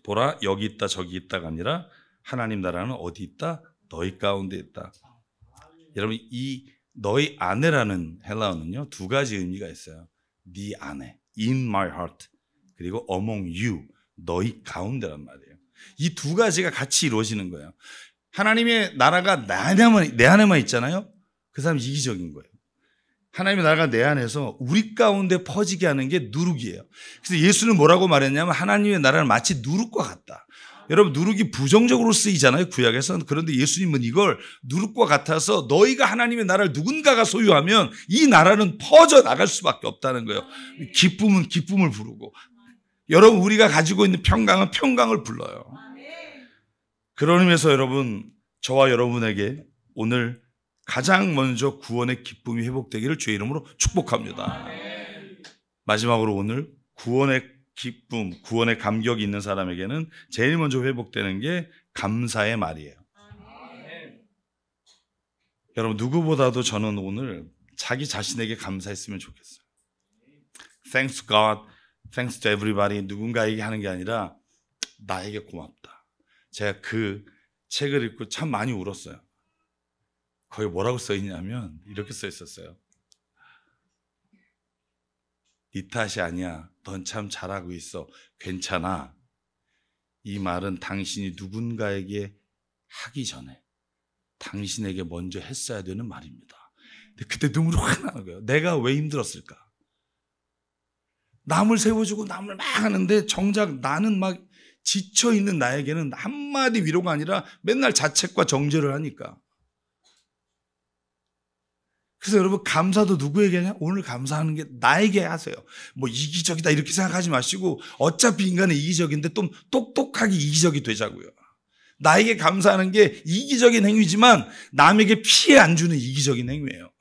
보라, 여기 있다 저기 있다가 아니라 하나님 나라는 어디 있다? 너희 가운데 있다. 여러분, 이 너희 안에라는 헬라어는요, 두 가지 의미가 있어요. 네 안에, in my heart, 그리고 among you, 너희 가운데란 말이에요. 이 두 가지가 같이 이루어지는 거예요. 하나님의 나라가 내 안에만 있잖아요. 그 사람이 이기적인 거예요. 하나님의 나라가 내 안에서 우리 가운데 퍼지게 하는 게 누룩이에요. 그래서 예수는 뭐라고 말했냐면 하나님의 나라는 마치 누룩과 같다. 여러분, 누룩이 부정적으로 쓰이잖아요, 구약에서는. 그런데 예수님은 이걸 누룩과 같아서 너희가 하나님의 나라를 누군가가 소유하면 이 나라는 퍼져나갈 수밖에 없다는 거예요. 기쁨은 기쁨을 부르고, 여러분, 우리가 가지고 있는 평강은 평강을 불러요. 그런 의미에서 여러분, 저와 여러분에게 오늘 가장 먼저 구원의 기쁨이 회복되기를 주의 이름으로 축복합니다. 마지막으로 오늘 구원의 기쁨, 구원의 감격이 있는 사람에게는 제일 먼저 회복되는 게 감사의 말이에요. 여러분, 누구보다도 저는 오늘 자기 자신에게 감사했으면 좋겠어요. Thanks God, thanks to everybody. 누군가에게 하는 게 아니라 나에게 고맙다. 제가 그 책을 읽고 참 많이 울었어요. 거기 뭐라고 써 있냐면 이렇게 써 있었어요. 네 탓이 아니야. 넌 참 잘하고 있어. 괜찮아. 이 말은 당신이 누군가에게 하기 전에 당신에게 먼저 했어야 되는 말입니다. 근데 그때 눈물이 확 나는 거예요. 내가 왜 힘들었을까? 남을 세워주고 남을 막 하는데 정작 나는 막 지쳐있는 나에게는 한마디 위로가 아니라 맨날 자책과 정죄를 하니까. 그래서 여러분, 감사도 누구에게 하냐? 오늘 감사하는 게 나에게 하세요. 뭐 이기적이다 이렇게 생각하지 마시고, 어차피 인간은 이기적인데 좀 똑똑하게 이기적이 되자고요. 나에게 감사하는 게 이기적인 행위지만 남에게 피해 안 주는 이기적인 행위예요.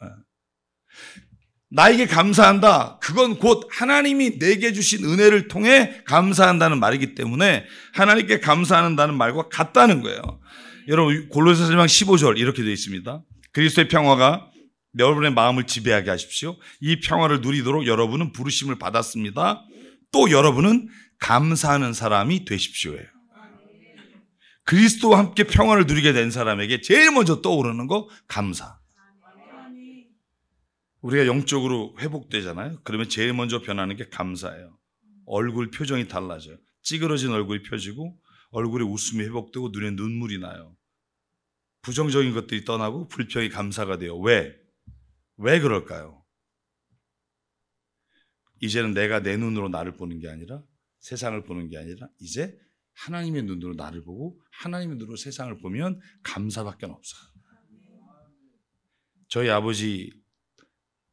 나에게 감사한다. 그건 곧 하나님이 내게 주신 은혜를 통해 감사한다는 말이기 때문에 하나님께 감사한다는 말과 같다는 거예요. 여러분 골로새서 1장 15절 이렇게 되어 있습니다. 그리스도의 평화가 여러분의 마음을 지배하게 하십시오. 이 평화를 누리도록 여러분은 부르심을 받았습니다. 또 여러분은 감사하는 사람이 되십시오예요. 그리스도와 함께 평화를 누리게 된 사람에게 제일 먼저 떠오르는 거 감사. 우리가 영적으로 회복되잖아요. 그러면 제일 먼저 변하는 게 감사예요. 얼굴 표정이 달라져요. 찌그러진 얼굴이 펴지고 얼굴에 웃음이 회복되고 눈에 눈물이 나요. 부정적인 것들이 떠나고 불평이 감사가 돼요. 왜? 왜 그럴까요? 이제는 내가 내 눈으로 나를 보는 게 아니라 세상을 보는 게 아니라 이제 하나님의 눈으로 나를 보고 하나님의 눈으로 세상을 보면 감사밖에 없어요. 저희 아버지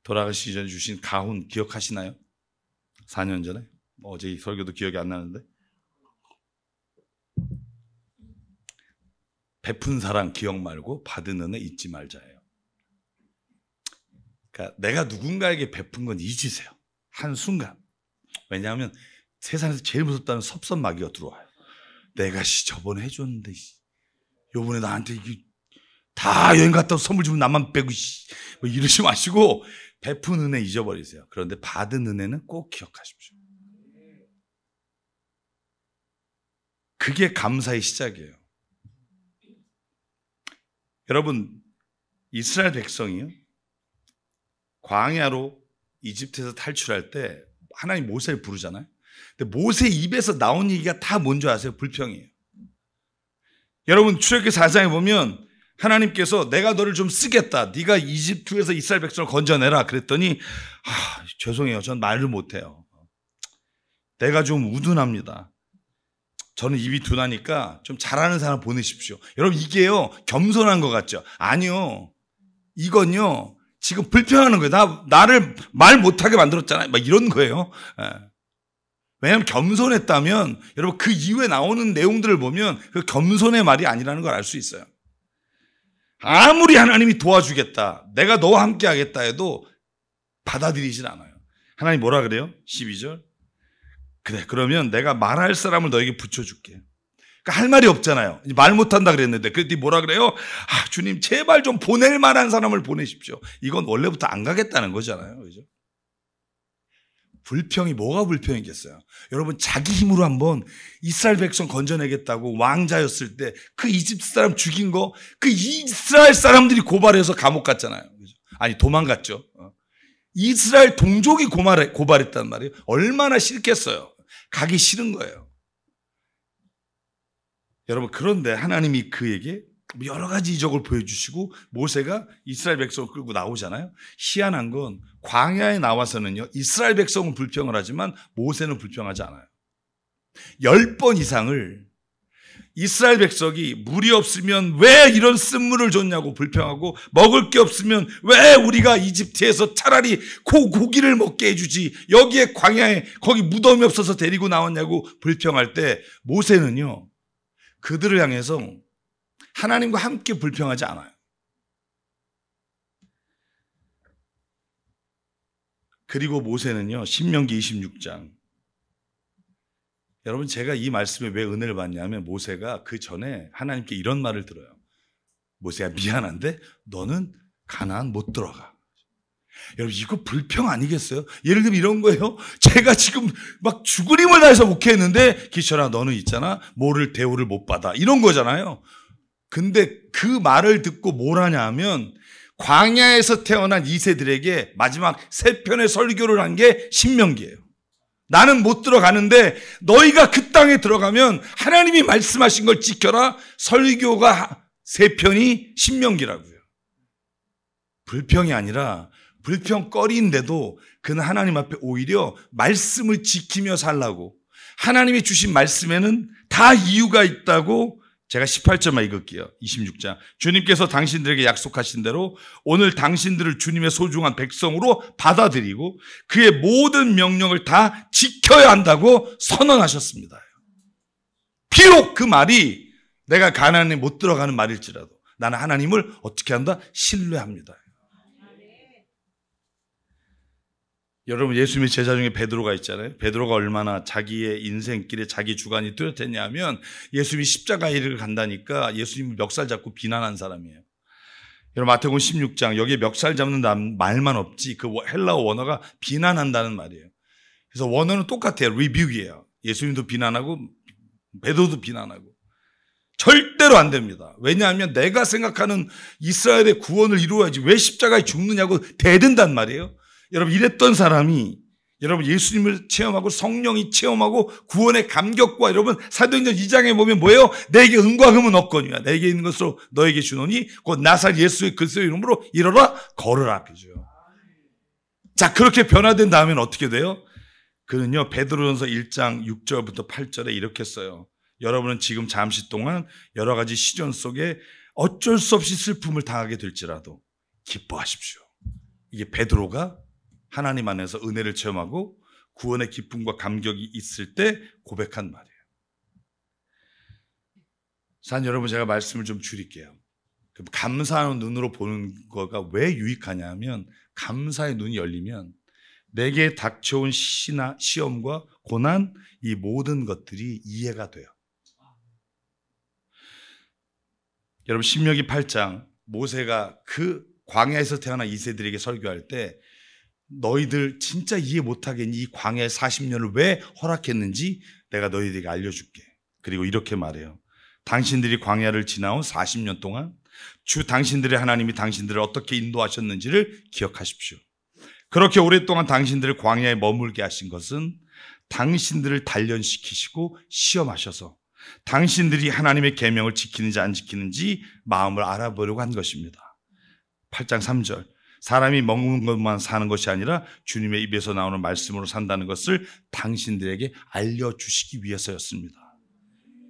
돌아가시기 전에 주신 가훈 기억하시나요? 4년 전에? 어제 이 설교도 기억이 안 나는데 베푼 사랑 기억 말고 받은 은혜 잊지 말자예요. 그러니까 내가 누군가에게 베푼 건 잊으세요. 한순간. 왜냐하면 세상에서 제일 무섭다는 섭섭마귀가 들어와요. 내가 저번에 해줬는데 요번에 나한테 다 여행 갔다 선물 주면 나만 빼고 뭐 이러지 마시고 베푼 은혜 잊어버리세요. 그런데 받은 은혜는 꼭 기억하십시오. 그게 감사의 시작이에요. 여러분 이스라엘 백성이요 광야로 이집트에서 탈출할 때 하나님 모세를 부르잖아요. 근데 모세 입에서 나온 얘기가 다 뭔지 아세요? 불평이에요. 여러분 출애굽기 4장에 보면 하나님께서 내가 너를 좀 쓰겠다. 네가 이집트에서 이스라엘 백성을 건져내라. 그랬더니 죄송해요. 전 말을 못해요. 내가 좀 우둔합니다. 저는 입이 둔하니까 좀 잘하는 사람 보내십시오. 여러분 이게요 겸손한 것 같죠? 아니요. 이건요 지금 불평하는 거예요. 나를 말 못하게 만들었잖아요. 막 이런 거예요. 왜냐하면 겸손했다면 여러분 그 이후에 나오는 내용들을 보면 그 겸손의 말이 아니라는 걸 알 수 있어요. 아무리 하나님이 도와주겠다, 내가 너와 함께 하겠다 해도 받아들이진 않아요. 하나님 뭐라 그래요? 12절. 그래, 그러면 내가 말할 사람을 너에게 붙여줄게. 그러니까 할 말이 없잖아요. 말 못한다 그랬는데 그랬더니 뭐라 그래요? 주님 제발 좀 보낼 만한 사람을 보내십시오. 이건 원래부터 안 가겠다는 거잖아요. 그죠? 불평이 뭐가 불평이겠어요? 여러분 자기 힘으로 한번 이스라엘 백성 건져내겠다고 왕자였을 때 그 이집트 사람 죽인 거 그 이스라엘 사람들이 고발해서 감옥 갔잖아요. 그죠? 아니 도망갔죠. 이스라엘 동족이 고발했단 말이에요. 얼마나 싫겠어요. 가기 싫은 거예요. 여러분 그런데 하나님이 그에게 여러 가지 이적을 보여주시고 모세가 이스라엘 백성을 끌고 나오잖아요. 희한한 건 광야에 나와서는요 이스라엘 백성은 불평을 하지만 모세는 불평하지 않아요. 10번 이상을 이스라엘 백성이 물이 없으면 왜 이런 쓴물을 줬냐고 불평하고 먹을 게 없으면 왜 우리가 이집트에서 차라리 고기를 먹게 해주지 여기에 광야에 거기 무덤이 없어서 데리고 나왔냐고 불평할 때 모세는요 그들을 향해서 하나님과 함께 불평하지 않아요. 그리고 모세는요 신명기 26장 여러분 제가 이 말씀에 왜 은혜를 받냐면 모세가 그 전에 하나님께 이런 말을 들어요. 모세야 미안한데 너는 가나안 못 들어가. 여러분 이거 불평 아니겠어요? 예를 들면 이런 거예요. 제가 지금 막 죽을 힘을 다해서 목회했는데 기철아 너는 있잖아 대우를 못 받아 이런 거잖아요. 근데 그 말을 듣고 뭘 하냐 하면 광야에서 태어난 2세들에게 마지막 3편의 설교를 한 게 신명기예요. 나는 못 들어가는데 너희가 그 땅에 들어가면 하나님이 말씀하신 걸 지켜라. 설교가 3편이 신명기라고요. 불평이 아니라 불평거리인데도 그는 하나님 앞에 오히려 말씀을 지키며 살라고 하나님이 주신 말씀에는 다 이유가 있다고 제가 18절만 읽을게요. 26장. 주님께서 당신들에게 약속하신 대로 오늘 당신들을 주님의 소중한 백성으로 받아들이고 그의 모든 명령을 다 지켜야 한다고 선언하셨습니다. 비록 그 말이 내가 가나안에 못 들어가는 말일지라도 나는 하나님을 어떻게 한다? 신뢰합니다. 여러분, 예수님의 제자 중에 베드로가 있잖아요. 베드로가 얼마나 자기의 인생길에 자기 주관이 뚜렷했냐 하면 예수님이 십자가의 일을 간다니까 예수님이 멱살 잡고 비난한 사람이에요. 여러분, 마태복음 16장 여기에 멱살 잡는 말만 없지 그 헬라어 원어가 비난한다는 말이에요. 그래서 원어는 똑같아요. 리뷰이에요. 예수님도 비난하고 베드로도 비난하고. 절대로 안 됩니다. 왜냐하면 내가 생각하는 이스라엘의 구원을 이루어야지 왜 십자가에 죽느냐고 대든단 말이에요. 여러분, 이랬던 사람이 여러분 예수님을 체험하고 성령이 체험하고 구원의 감격과 여러분 사도행전 2장에 보면 뭐예요? 내게 은과 금은 없거니와 내게 있는 것으로 너에게 주노니 곧 나사렛 예수의 그리스도의 이름으로 일어나 걸으라 그죠. 자, 그렇게 변화된 다음에는 어떻게 돼요? 그는요 베드로전서 1장 6절부터 8절에 이렇게 써요. 여러분은 지금 잠시 동안 여러 가지 시련 속에 어쩔 수 없이 슬픔을 당하게 될지라도 기뻐하십시오. 이게 베드로가 하나님 안에서 은혜를 체험하고 구원의 기쁨과 감격이 있을 때 고백한 말이에요. 산 여러분, 제가 말씀을 좀 줄일게요. 감사하는 눈으로 보는 거가 왜 유익하냐 하면 감사의 눈이 열리면 내게 닥쳐온 시험과 고난, 이 모든 것들이 이해가 돼요. 여러분, 신명기 8장 모세가 그 광야에서 태어난 이세들에게 설교할 때 너희들 진짜 이해 못하겠니? 이 광야의 40년을 왜 허락했는지 내가 너희들에게 알려줄게. 그리고 이렇게 말해요. 당신들이 광야를 지나온 40년 동안 주 당신들의 하나님이 당신들을 어떻게 인도하셨는지를 기억하십시오. 그렇게 오랫동안 당신들을 광야에 머물게 하신 것은 당신들을 단련시키시고 시험하셔서 당신들이 하나님의 계명을 지키는지 안 지키는지 마음을 알아보려고 한 것입니다. 8장 3절. 사람이 먹는 것만 사는 것이 아니라 주님의 입에서 나오는 말씀으로 산다는 것을 당신들에게 알려주시기 위해서였습니다.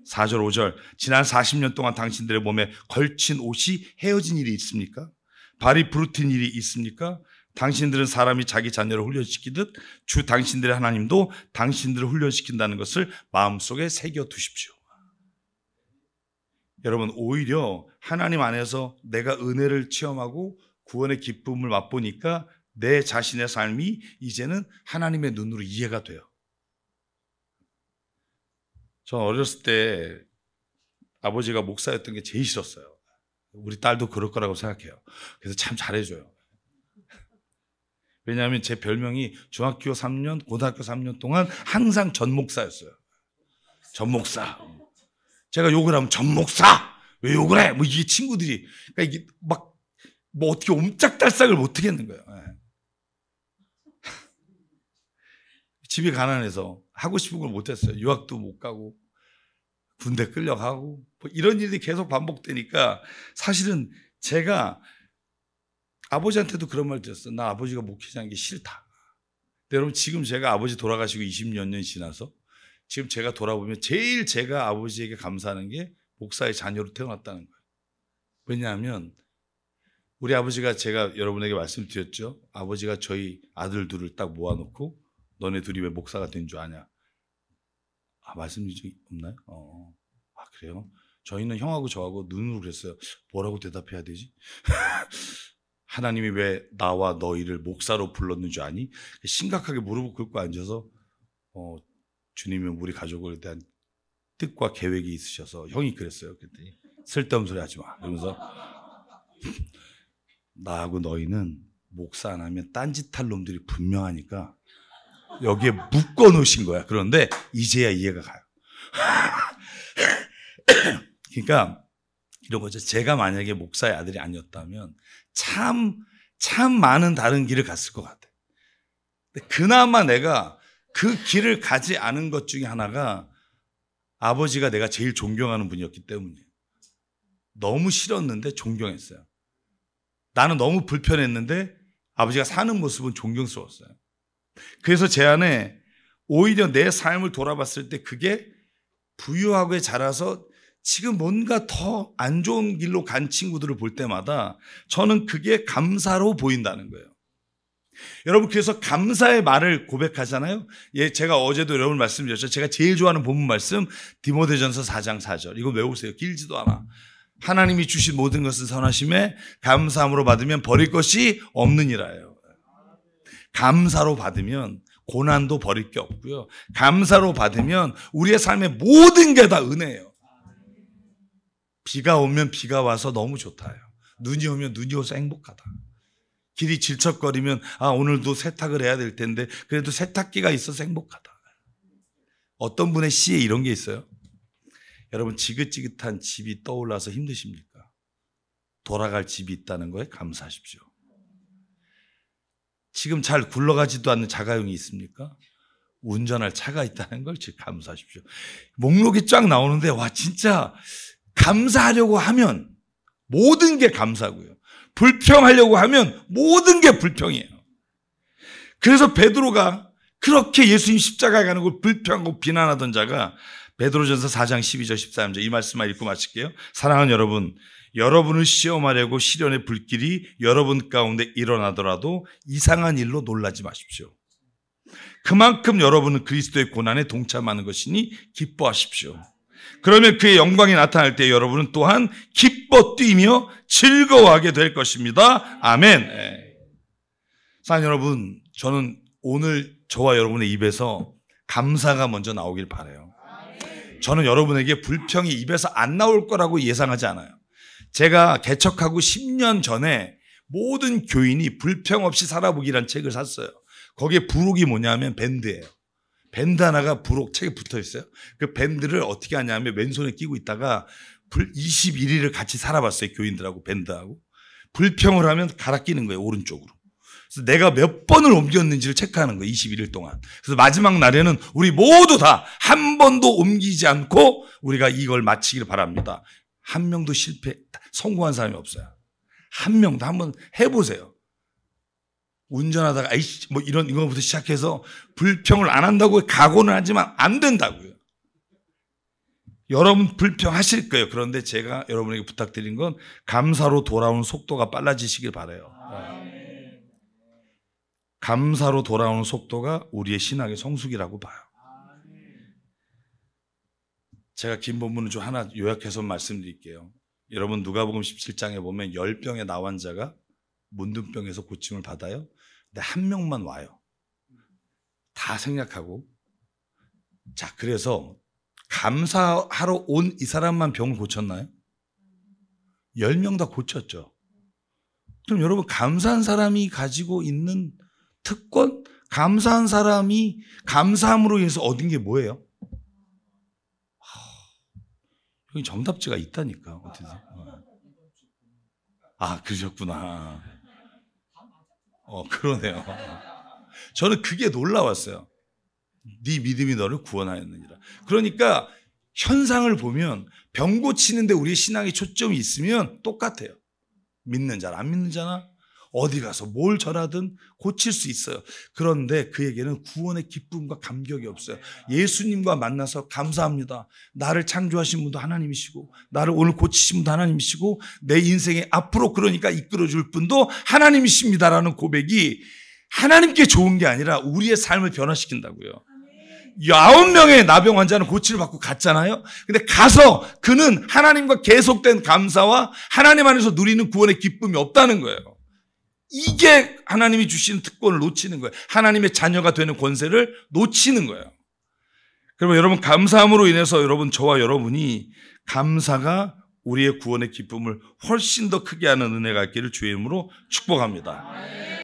4절 5절. 지난 40년 동안 당신들의 몸에 걸친 옷이 헤어진 일이 있습니까? 발이 부르튼 일이 있습니까? 당신들은 사람이 자기 자녀를 훈련시키듯 주 당신들의 하나님도 당신들을 훈련시킨다는 것을 마음속에 새겨두십시오. 여러분, 오히려 하나님 안에서 내가 은혜를 체험하고 구원의 기쁨을 맛보니까 내 자신의 삶이 이제는 하나님의 눈으로 이해가 돼요. 저 어렸을 때 아버지가 목사였던 게 제일 싫었어요. 우리 딸도 그럴 거라고 생각해요. 그래서 참 잘해줘요. 왜냐하면 제 별명이 중학교 3년, 고등학교 3년 동안 항상 전 목사였어요. 전 목사. 제가 욕을 하면 전 목사! 왜 욕을 해? 뭐 이게 친구들이. 그러니까 이게 막 뭐 어떻게 옴짝달싹을 못 하겠는 거예요. 집이 가난해서 하고 싶은 걸 못 했어요. 유학도 못 가고 군대 끌려가고 뭐 이런 일이 계속 반복되니까 사실은 제가 아버지한테도 그런 말 드렸어요. 나 아버지가 목회자인 게 싫다. 근데 여러분, 지금 제가 아버지 돌아가시고 20몇 년이 지나서 지금 제가 돌아보면 제일 제가 아버지에게 감사하는 게 목사의 자녀로 태어났다는 거예요. 왜냐하면 우리 아버지가, 제가 여러분에게 말씀드렸죠. 아버지가 저희 아들 둘을 딱 모아놓고 너네 둘이 왜 목사가 된 줄 아냐? 말씀드린 적 없나요? 그래요? 저희는 형하고 저하고 눈으로 그랬어요. 뭐라고 대답해야 되지? 하나님이 왜 나와 너희를 목사로 불렀는 줄 아니? 심각하게 무릎을 꿇고 앉아서 주님은 우리 가족에 대한 뜻과 계획이 있으셔서, 형이 그랬어요. 그랬더니 쓸데없는 소리 하지 마. 그러면서 나하고 너희는 목사 안 하면 딴짓할 놈들이 분명하니까 여기에 묶어 놓으신 거야. 그런데 이제야 이해가 가요. 그러니까 이런 거죠. 제가 만약에 목사의 아들이 아니었다면 참 많은 다른 길을 갔을 것 같아요. 근데 그나마 내가 그 길을 가지 않은 것 중에 하나가 아버지가 내가 제일 존경하는 분이었기 때문이에요. 너무 싫었는데 존경했어요. 나는 너무 불편했는데 아버지가 사는 모습은 존경스러웠어요. 그래서 제 안에 오히려 내 삶을 돌아봤을 때 그게 부유하게 자라서 지금 뭔가 더 안 좋은 길로 간 친구들을 볼 때마다 저는 그게 감사로 보인다는 거예요. 여러분, 그래서 감사의 말을 고백하잖아요. 제가 어제도 여러분 말씀드렸죠. 제가 제일 좋아하는 본문 말씀 디모데전서 4장 4절. 이거 외우세요. 길지도 않아. 하나님이 주신 모든 것은 선하심에 감사함으로 받으면 버릴 것이 없느니라예요. 감사로 받으면 고난도 버릴 게 없고요. 감사로 받으면 우리의 삶의 모든 게 다 은혜예요. 비가 오면 비가 와서 너무 좋다요. 눈이 오면 눈이 와서 행복하다. 길이 질척거리면 오늘도 세탁을 해야 될 텐데 그래도 세탁기가 있어서 행복하다. 어떤 분의 시에 이런 게 있어요. 여러분, 지긋지긋한 집이 떠올라서 힘드십니까? 돌아갈 집이 있다는 거에 감사하십시오. 지금 잘 굴러가지도 않는 자가용이 있습니까? 운전할 차가 있다는 걸 감사하십시오. 목록이 쫙 나오는데 진짜 감사하려고 하면 모든 게 감사고요. 불평하려고 하면 모든 게 불평이에요. 그래서 베드로가 그렇게 예수님 십자가에 가는 걸 불평하고 비난하던 자가 베드로전서 4장 12절 13절 이 말씀만 읽고 마칠게요. 사랑하는 여러분, 여러분을 시험하려고 시련의 불길이 여러분 가운데 일어나더라도 이상한 일로 놀라지 마십시오. 그만큼 여러분은 그리스도의 고난에 동참하는 것이니 기뻐하십시오. 그러면 그의 영광이 나타날 때 여러분은 또한 기뻐 뛰며 즐거워하게 될 것입니다. 아멘. 사랑하는 여러분, 저는 오늘 저와 여러분의 입에서 감사가 먼저 나오길 바라요. 저는 여러분에게 불평이 입에서 안 나올 거라고 예상하지 않아요. 제가 개척하고 10년 전에 모든 교인이 불평 없이 살아보기란 책을 샀어요. 거기에 부록이 뭐냐면 밴드예요. 밴드 하나가 부록 책에 붙어 있어요. 그 밴드를 어떻게 하냐면 왼손에 끼고 있다가 21일을 같이 살아봤어요. 교인들하고 밴드하고. 불평을 하면 갈아 끼는 거예요. 오른쪽으로. 그래서 내가 몇 번을 옮겼는지를 체크하는 거예요. 21일 동안. 그래서 마지막 날에는 우리 모두 다 한 번도 옮기지 않고 우리가 이걸 마치길 바랍니다. 한 명도 성공한 사람이 없어요. 한 명도 한번 해보세요. 운전하다가 이런 이거부터 시작해서 불평을 안 한다고 각오는 하지만 안 된다고요. 여러분 불평하실 거예요. 그런데 제가 여러분에게 부탁드린 건 감사로 돌아오는 속도가 빨라지시길 바라요. 감사로 돌아오는 속도가 우리의 신학의 성숙이라고 봐요. 제가 긴 본문을 좀 하나 요약해서 말씀드릴게요. 여러분 누가복음 17장에 보면 10병의 나환자가 문둥병에서 고침을 받아요. 근데 한 명만 와요. 다 생략하고. 자, 그래서 감사하러 온 이 사람만 병을 고쳤나요? 10명 다 고쳤죠. 그럼 여러분 감사한 사람이 가지고 있는 특권? 감사한 사람이 감사함으로 인해서 얻은 게 뭐예요? 여기 정답지가 있다니까. 어떻게? 그러셨구나. 그러네요. 저는 그게 놀라웠어요. 네 믿음이 너를 구원하였느니라. 그러니까 현상을 보면 병 고치는데 우리의 신앙의 초점이 있으면 똑같아요. 믿는 자나 안 믿는 자나 어디 가서 뭘 절하든 고칠 수 있어요. 그런데 그에게는 구원의 기쁨과 감격이 없어요. 예수님과 만나서 감사합니다. 나를 창조하신 분도 하나님이시고 나를 오늘 고치신 분도 하나님이시고 내 인생에 앞으로 그러니까 이끌어줄 분도 하나님이십니다라는 고백이 하나님께 좋은 게 아니라 우리의 삶을 변화시킨다고요. 9명의 나병 환자는 고치를 받고 갔잖아요. 근데 가서 그는 하나님과 계속된 감사와 하나님 안에서 누리는 구원의 기쁨이 없다는 거예요. 이게 하나님이 주시는 특권을 놓치는 거예요. 하나님의 자녀가 되는 권세를 놓치는 거예요. 그러면 여러분 감사함으로 인해서 여러분 저와 여러분이 감사가 우리의 구원의 기쁨을 훨씬 더 크게 하는 은혜가 있기를 주의 이름으로 축복합니다.